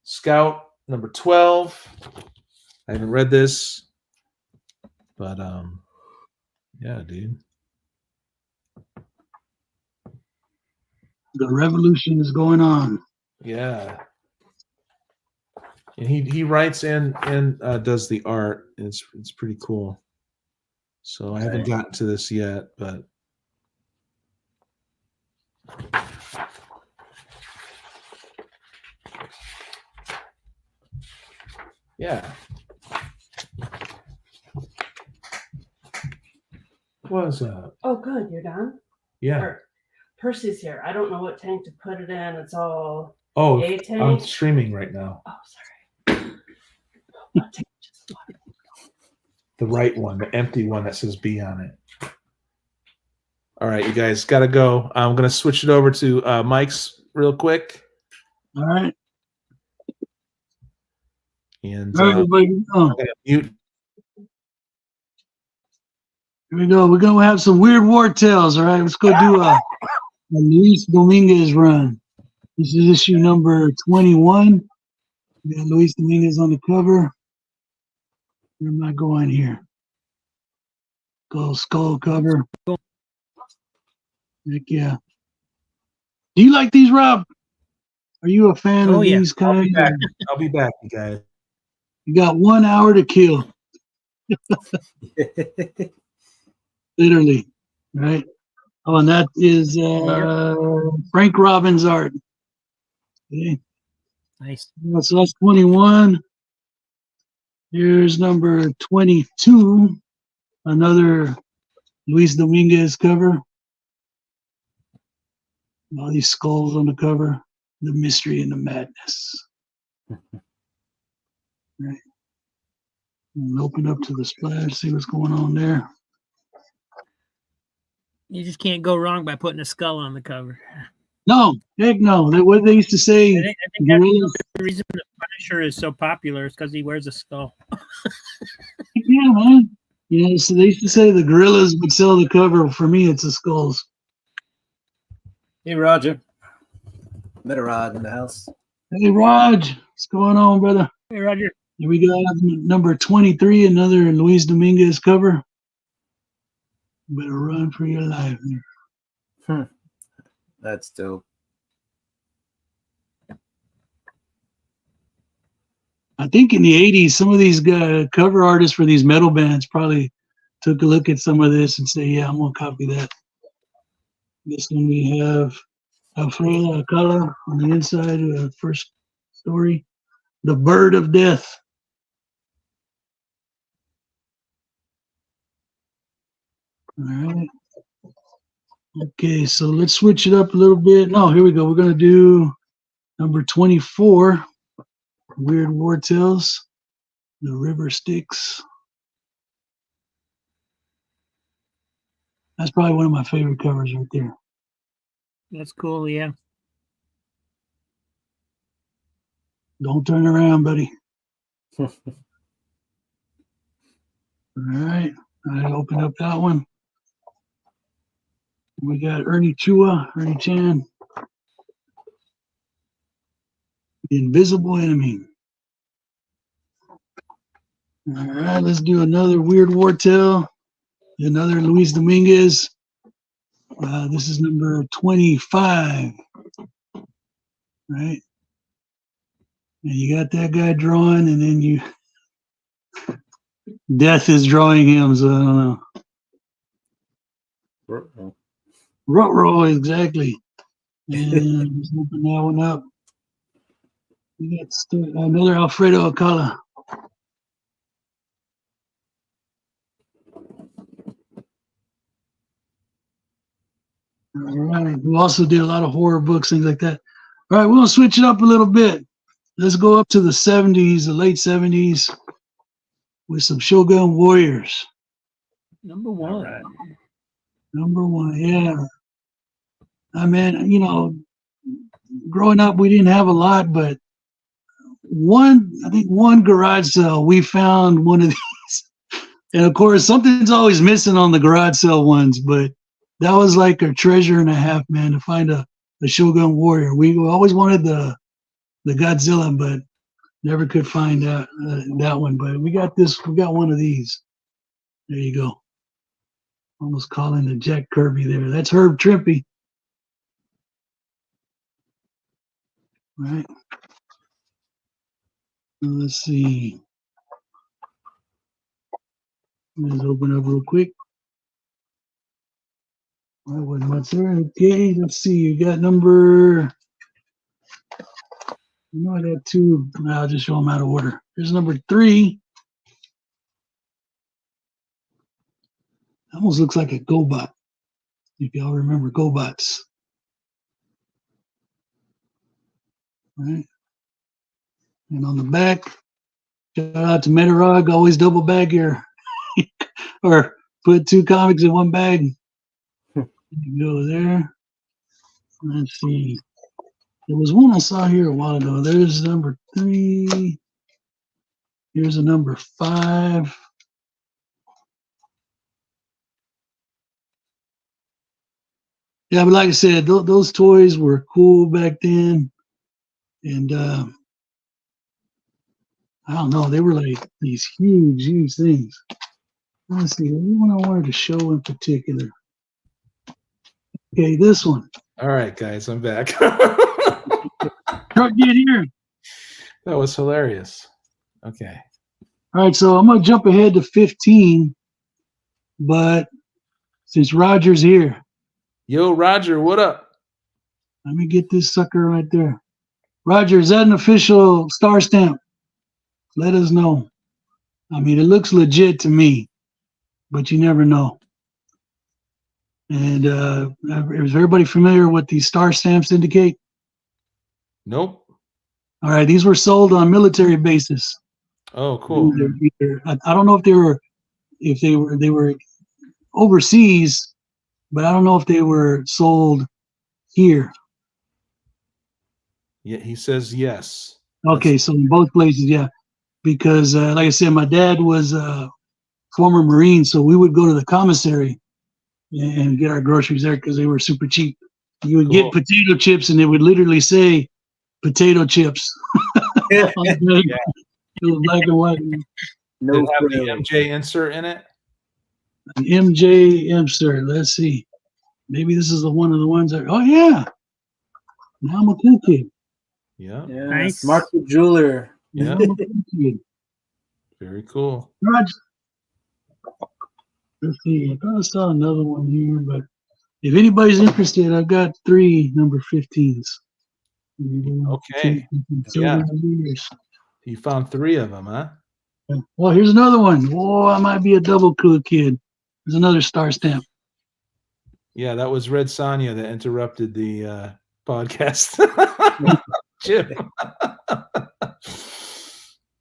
Scout #12. I haven't read this, but yeah, dude. The revolution is going on. Yeah. And he writes and does the art. It's pretty cool. So I haven't gotten to this yet, but yeah. What's up? Oh, good. You're done? Yeah. Or, Percy's here. I don't know what tank to put it in. It's all Oh, A I'm tank. streaming right now. Oh, sorry. What tank? Just what? The right one, the empty one that says B on it. All right, you guys got to go. I'm going to switch it over to Mike's real quick. All right. And All right, everybody. mute. Here we go. We're going to have some weird war tales. All right. Let's go do a Luis Dominguez run. This is issue number 21. We got Luis Dominguez on the cover. Where am I going here? Go skull cover. Heck yeah. Do you like these, Rob? Are you a fan of these kind? I'll be back, you guys. You got 1 hour to kill. Literally, right? Oh, and that is Frank Robbins art. Okay. Nice. So that's 21. Here's number 22. Another Luis Dominguez cover. All these skulls on the cover. The mystery and the madness. Right. And open up to the splash, see what's going on there. You just can't go wrong by putting a skull on the cover. No, heck no. What they used to say. I think that's the reason the Punisher is so popular is because he wears a skull. Yeah, man. You know, so they used to say the gorillas would sell the cover. For me, it's the skulls. Hey, Roger. Met a Rod in the house. Hey, Raj, what's going on, brother? Hey, Roger. Here we got number 23, another Luis Dominguez cover. Better run for your life there. That's dope. I think in the 80s, some of these cover artists for these metal bands probably took a look at some of this and say, yeah, I'm going to copy that. This one we have Alfredo Alcala on the inside of the first story. The Bird of Death. All right. Okay, so let's switch it up a little bit. No, here we go. We're going to do number 24, Weird War Tales, The River Styx. That's probably one of my favorite covers right there. That's cool, yeah. Don't turn around, buddy. All right. I open up that one. We got Ernie Chan. The Invisible Enemy. All right, let's do another Weird War Tale. Another Luis Dominguez. This is number 25. Right? And you got that guy drawing, and then you Death is drawing him, so I don't know. Ruh-roh, exactly. And just open that one up. We got another Alfredo Alcala. All right. We also did a lot of horror books, things like that. All right, we're going to switch it up a little bit. Let's go up to the 70s, the late 70s, with some Shogun Warriors. Number one. Right. Number one, yeah. I mean, you know, growing up, we didn't have a lot, but I think one garage sale, we found one of these. And of course, something's always missing on the garage sale ones, but that was like a treasure and a half, man, to find a Shogun Warrior. We always wanted the Godzilla, but never could find that one. But we got one of these. There you go. Almost calling the Jack Kirby there. That's Herb Trimpe. All right. Let's see. Let's open up real quick. That wasn't much there. Okay, let's see. You got number. You know, I got two. I'll just show them out of order. Here's number 3. Almost looks like a GoBot. If y'all remember GoBots. Right. And on the back, shout out to Metarog, always double bag your or put 2 comics in one bag. You go there. Let's see. There was one I saw here a while ago. There's number 3. Here's a number 5. Yeah, but like I said, those toys were cool back then. And I don't know, they were like these huge things. Let's see, what one I wanted to show in particular. Okay, this one. All right, guys, I'm back. Truck, get here. That was hilarious. Okay. All right, so I'm going to jump ahead to 15, but since Roger's here, Yo, Roger, what up? let me get this sucker right there. Roger, is that an official star stamp? Let us know. I mean, it looks legit to me, but you never know. And is everybody familiar with these star stamps indicate? Nope. All right, these were sold on military bases. Oh, cool. I don't know if they were overseas, but I don't know if they were sold here. Yeah, he says yes. Okay, so in both places, yeah. Because like I said, my dad was a former Marine, so we would go to the commissary and get our groceries there because they were super cheap. You would get potato chips, and it would literally say "potato chips." On the bag. Yeah. It was black and white. No Did it have the frills. MJ insert in it? An MJ insert. Let's see. Maybe this is one of the ones that. Oh yeah. Now I'm a cool kid. Yeah. Yeah, Nice. Smart the Jeweler. Yeah. Now I'm a cool kid. Very cool. Roger. Let's see. I thought I saw another one here, but if anybody's interested, I've got 3 number 15s. Okay. Yeah. You found 3 of them, huh? Well, here's another one. Oh, I might be a double cool kid. There's another star stamp. Yeah, that was Red Sonja that interrupted the podcast. Jim.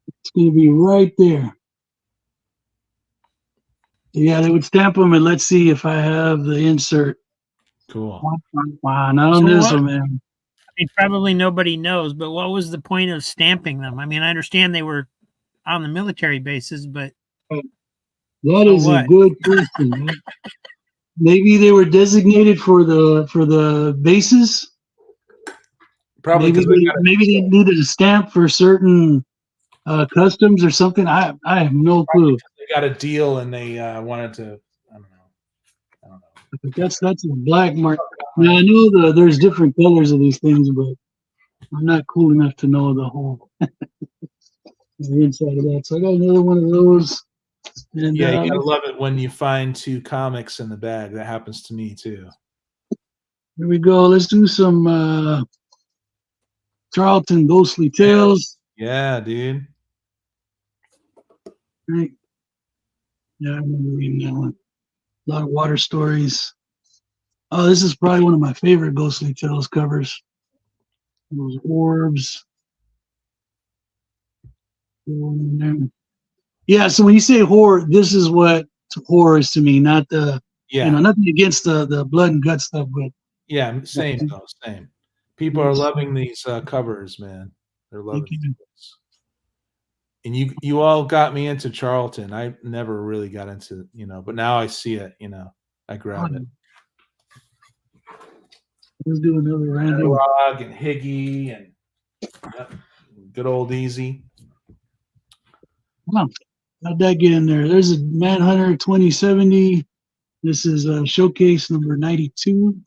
It's going to be right there. Yeah, they would stamp them, and let's see if I have the insert. Cool. Wow, not on So this what- one, man. I mean, probably nobody knows, but what was the point of stamping them? I mean, I understand they were on the military bases, but That is a what? good question, man. Maybe they were designated for the bases. Probably Maybe because they needed a stamp for certain Customs or something. I have no clue. They got a deal and they wanted to. I don't know. But that's a black mark. Now I know there's different colors of these things, but I'm not cool enough to know the whole the inside of that. So I got another one of those. And Yeah, you gotta love it when you find 2 comics in the bag. That happens to me too. here we go. Let's do some Charlton Ghostly Tales. Yeah, dude. Right. Yeah, I remember reading that one. A lot of water stories. Oh, this is probably one of my favorite Ghostly Tales covers. Those orbs. Yeah, so when you say horror, this is what horror is to me, not the Yeah, nothing against the blood and gut stuff, but yeah, same though, same. People are loving these covers, man. They're loving these. And you all got me into Charlton. I never really got into, but now I see it, I grab it. let's do another random. Rog and Higgy and good old Easy. Wow. How'd that get in there? There's a Manhunter 2070. This is showcase number 92.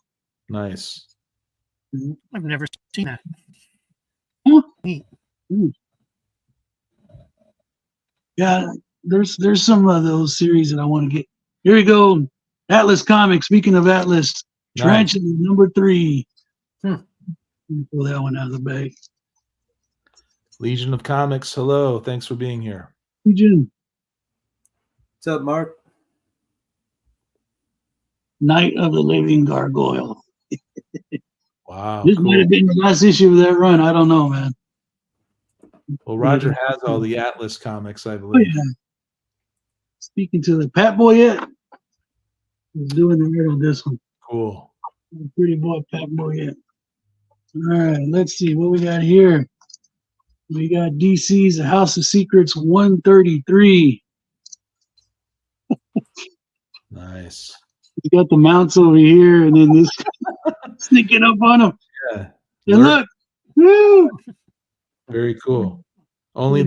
Nice. I've never seen that. Huh? Neat. Yeah, there's some of those series that I want to get. Here we go. Atlas Comics. Speaking of Atlas, Tarantula number 3. Let me pull that one out of the bag. Legion of Comics. Hello. Thanks for being here. Jim. What's up, Mark? Night of the Living Gargoyle. Wow. This Cool. might have been the last issue of that run. I don't know, man. Well, Roger has all the Atlas comics, I Oh, believe. yeah. Speaking to the Pat Boy yet? He's doing the art on this one. Cool. Pretty boy, Pat Boy yet. All right, let's see what we got here. We got DC's House of Secrets 133. Nice. We got the mounts over here, and then this sneaking up on them. Yeah. And look, woo! Very cool. Only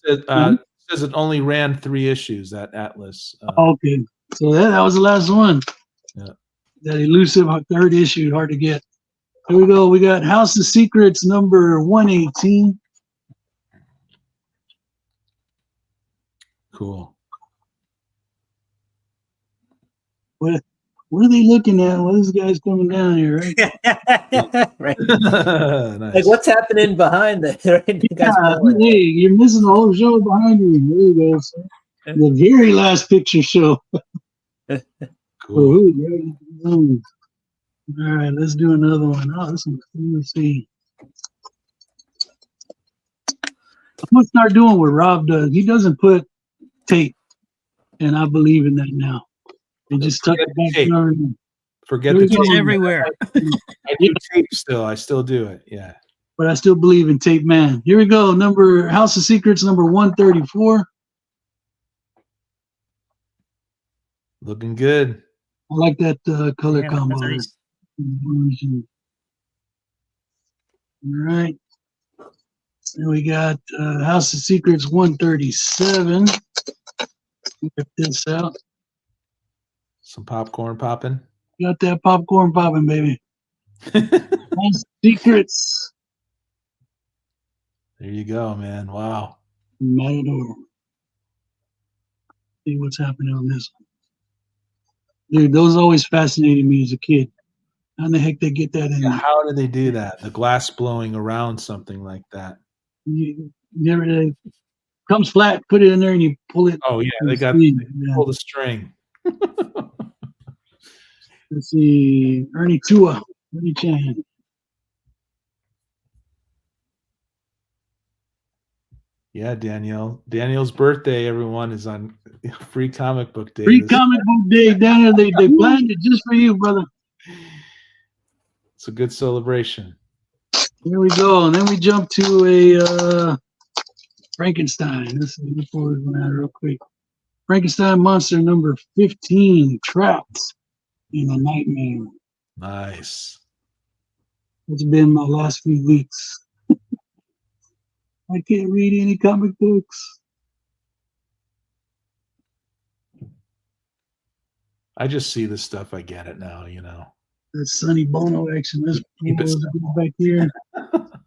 says it only ran 3 issues, that Atlas. Okay, so that was the last one. Yeah. That elusive 3rd issue, hard to get. Here we go. We got House of Secrets number 118. Cool. What are they looking at? Well, this guy's coming down here, right? Right. Nice. Like, what's happening behind that? Right? You guys Yeah, going. hey, you're missing the whole show behind you. There you go. Sir. The very last picture show. Cool. All right, let's do another one. Oh, this one. Let's see. I'm gonna start doing what Rob does. He doesn't put tape, and I believe in that now. They just tuck it back Tape. there. Forget the It's tape. everywhere. I do tape still. I still do it. Yeah. But I still believe in Tape Man. Here we go. House of Secrets number 134. Looking good. I like that color Yeah, combo. that's nice. All right. And we got House of Secrets 137. Check this out. Some popcorn popping. Got that popcorn popping, baby. House of Secrets. There you go, man. Wow. Matador. See what's happening on this one. Dude, those always fascinated me as a kid. How in the heck they get that in Yeah, there? how do they do that? The glass blowing around something like that. You never comes flat, put it in there, and you pull it. Oh yeah, they Let's got see. pull the string. Let's see, Ernie Tua, Ernie Chan. Yeah, Danielle. Danielle's birthday, everyone, is on Free Comic Book Day. Free comic book day down there. They planned it just for you, brother. It's a good celebration. Here we go, and then we jump to a Frankenstein. This is before we go out real quick. Frankenstein monster number 15, trapped in a nightmare. Nice. It's been my last few weeks. I can't read any comic books. I just see the stuff. I get it now. You know. That's Sonny Bono action. Let's Keep it go back here.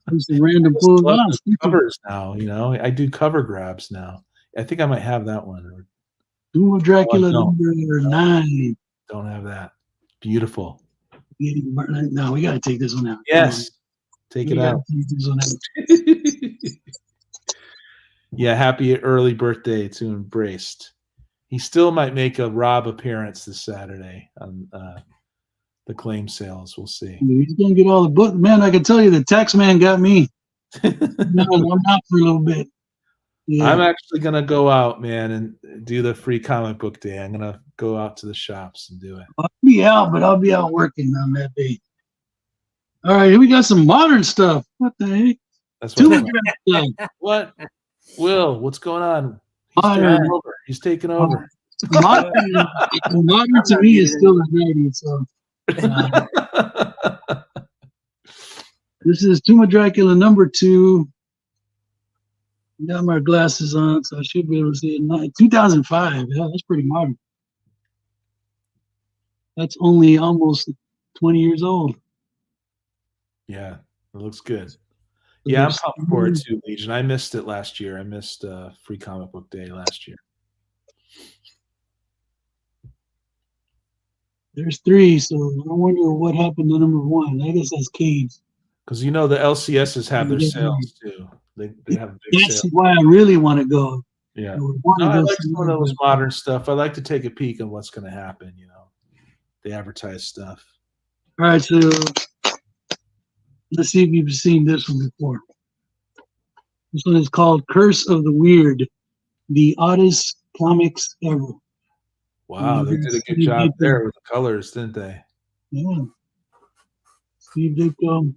There's some random I just pulls. love Ah, the covers now. You know, I do cover grabs now. I think I might have that one. Doom of Dracula Oh, no. number 9. Don't have that. Beautiful. No, we gotta take this one out. Yes. Take We it gotta out. take this one out. Yeah, happy early birthday to Embraced. He still might make a Rob appearance this Saturday on the claim sales. We'll see. He's gonna get all the book. Man, I can tell you the tax man got me. No, I'm out for a little bit. Yeah. I'm actually gonna go out, man, and do the free comic book day. I'm gonna go out to the shops and do it. I'll be out, but I'll be out working on that day. All right, here we got some modern stuff. What the heck? That's Too what. much stuff. What? Will, what's going on? He's Modern. taking over. He's taking over. Modern to me is still the 90s. So this is Tomb of Dracula number 2. Got my glasses on, so I should be able to see it. 2005. Yeah, that's pretty modern. That's only almost 20 years old. Yeah, it looks good. Yeah, I'm pumped for it too, Legion. I missed it last year. I missed free comic book day last year. There's 3, so I wonder what happened to number 1. I guess that's Caves. Because you know the LCSs have their Yeah. sales too. They have a big That's sale. why I really want to go. Yeah. I would want to No, I go like see some of those it. modern stuff. I like to take a peek on what's going to happen. You know, they advertise stuff. All right, so let's see if you've seen this one before. This one is called Curse of the Weird, the oddest comics ever. Wow, they did a good job there with the colors, didn't they? Yeah. Steve Ditko.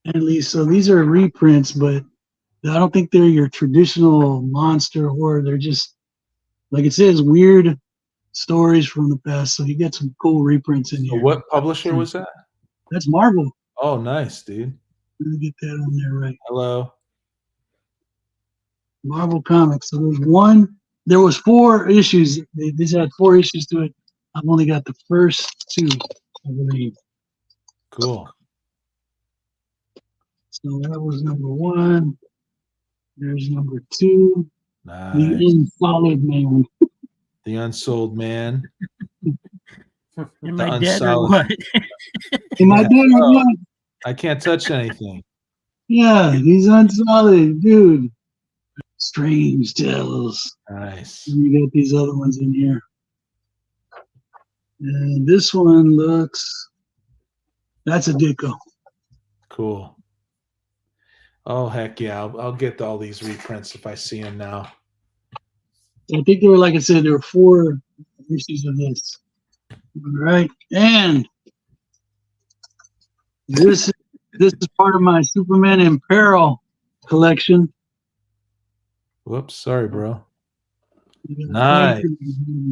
At least, so these are reprints, but I don't think they're your traditional monster horror. They're just, like it says, weird stories from the past. So you get some cool reprints in So here. what publisher was that? That's Marvel. Oh, nice, dude. Let me get that on there right. Hello. Marvel Comics. So there was 4 issues. These had 4 issues to it. I've only got the first 2, I believe. Cool. So that was number 1. There's number 2. Nice. The Unsolid Man. The Unsold Man. Am I The dead or unsolid. what? Am I dead or what? I can't touch anything. Yeah, he's unsolid, dude. Strange Tales. Nice. And you got these other ones in here. And this one looks, that's a Ditko. Cool. Oh, heck yeah. I'll get all these reprints if I see them now. I think there were, like I said, there were 4 issues of this. All right. And this is part of my Superman in Peril collection. Whoops. Sorry, bro. Nice.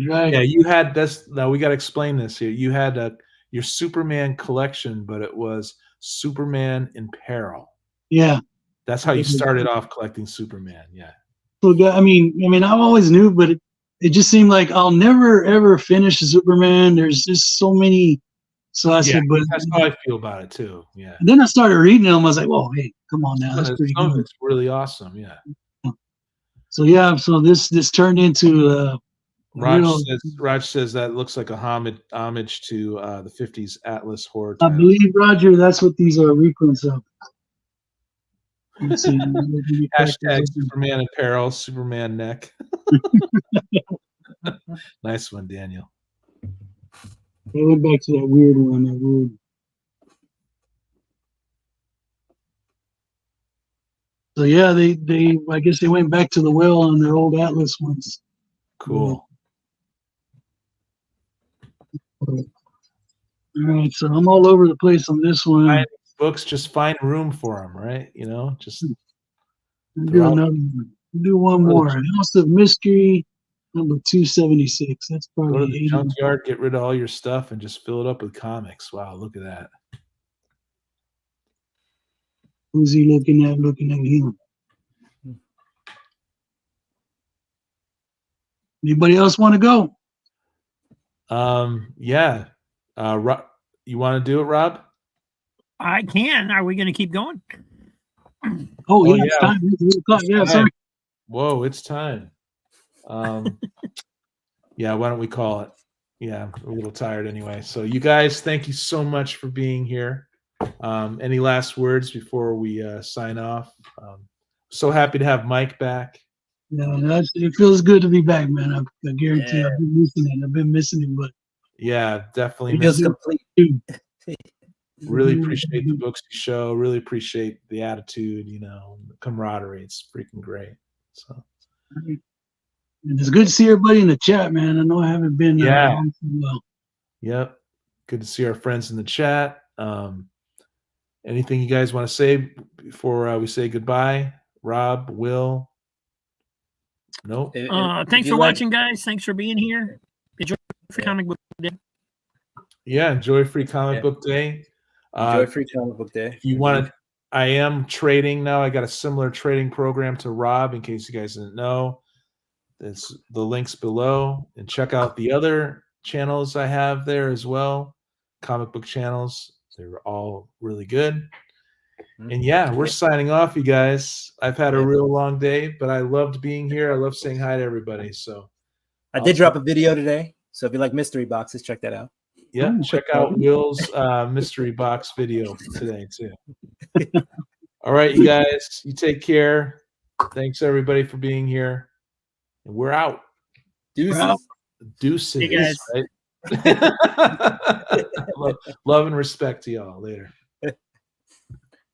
Right. Yeah, you had this. Now we got to explain this here. You had your Superman collection, but it was Superman in Peril. Yeah. That's how you started off collecting Superman. Yeah. So, I mean, I always knew, but it just seemed like I'll never ever finish Superman. There's just so many. So I said, but that's how I feel about it too. Yeah. and then I started reading them. I was like, "Whoa, hey, come on now, that's pretty Some of good." it's really awesome. Yeah. So yeah, so this turned into Raj says that looks like a homage to the 50s Atlas horror I title. believe, Roger, that's what these are reprints of. Let's see. Hashtag Superman in Peril, Superman neck. Nice one, Daniel. I went back to that weird one. That weird. So yeah, they I guess they went back to the well on their old Atlas ones. Cool. All right, so I'm all over the place on this one. Find books, just find room for them, right? You know, just I'll do another one. I'll do one more. House of Mystery. Number 276. That's Go to probably the 80. junkyard, get rid of all your stuff, and just fill it up with comics. Wow, look at that. Who's he looking at? Looking at him. Anybody else want to go? Yeah. Rob, you want to do it, Rob? I can. Are we going to keep going? Oh, Oh, yeah, it's yeah. time. It's 8 o'clock. Yeah, Time. sorry. Whoa, it's time. Yeah, why don't we call it? Yeah, we're a little tired anyway. So you guys, thank you so much for being here. Any last words before we sign off? So happy to have Mike back. Yeah, it feels good to be back, man. I guarantee Yeah. I've been missing it. I've been missing it, but Yeah, definitely. It feels miss it. complete. Really appreciate the Booksy show. Really appreciate the attitude, the camaraderie. It's freaking great. So And it's good to see everybody in the chat, man. I know I haven't been Yeah. on for a while. Yep. Good to see our friends in the chat. Anything you guys want to say before we say goodbye? Rob, Will? Nope. Thanks for watching, guys. Thanks for being here. Enjoy Free Comic Book Day. Yeah, enjoy Free Comic Yeah. Book Day. Enjoy Free Comic Book Day. If you want to, I am trading now. I got a similar trading program to Rob, in case you guys didn't know. It's the links below, and check out the other channels I have there as well. Comic book channels. They're all really good. And yeah, we're signing off, you guys. I've had a real long day, but I loved being here. I love saying hi to everybody. So I did drop a video today, so if you like mystery boxes, check that out. yeah, Ooh, check out Will's mystery box video today too. All right, you guys, you take care. Thanks everybody for being here. And we're out. Deuces. out. Deuces. Hey, guys. Right? love and respect to y'all. Later.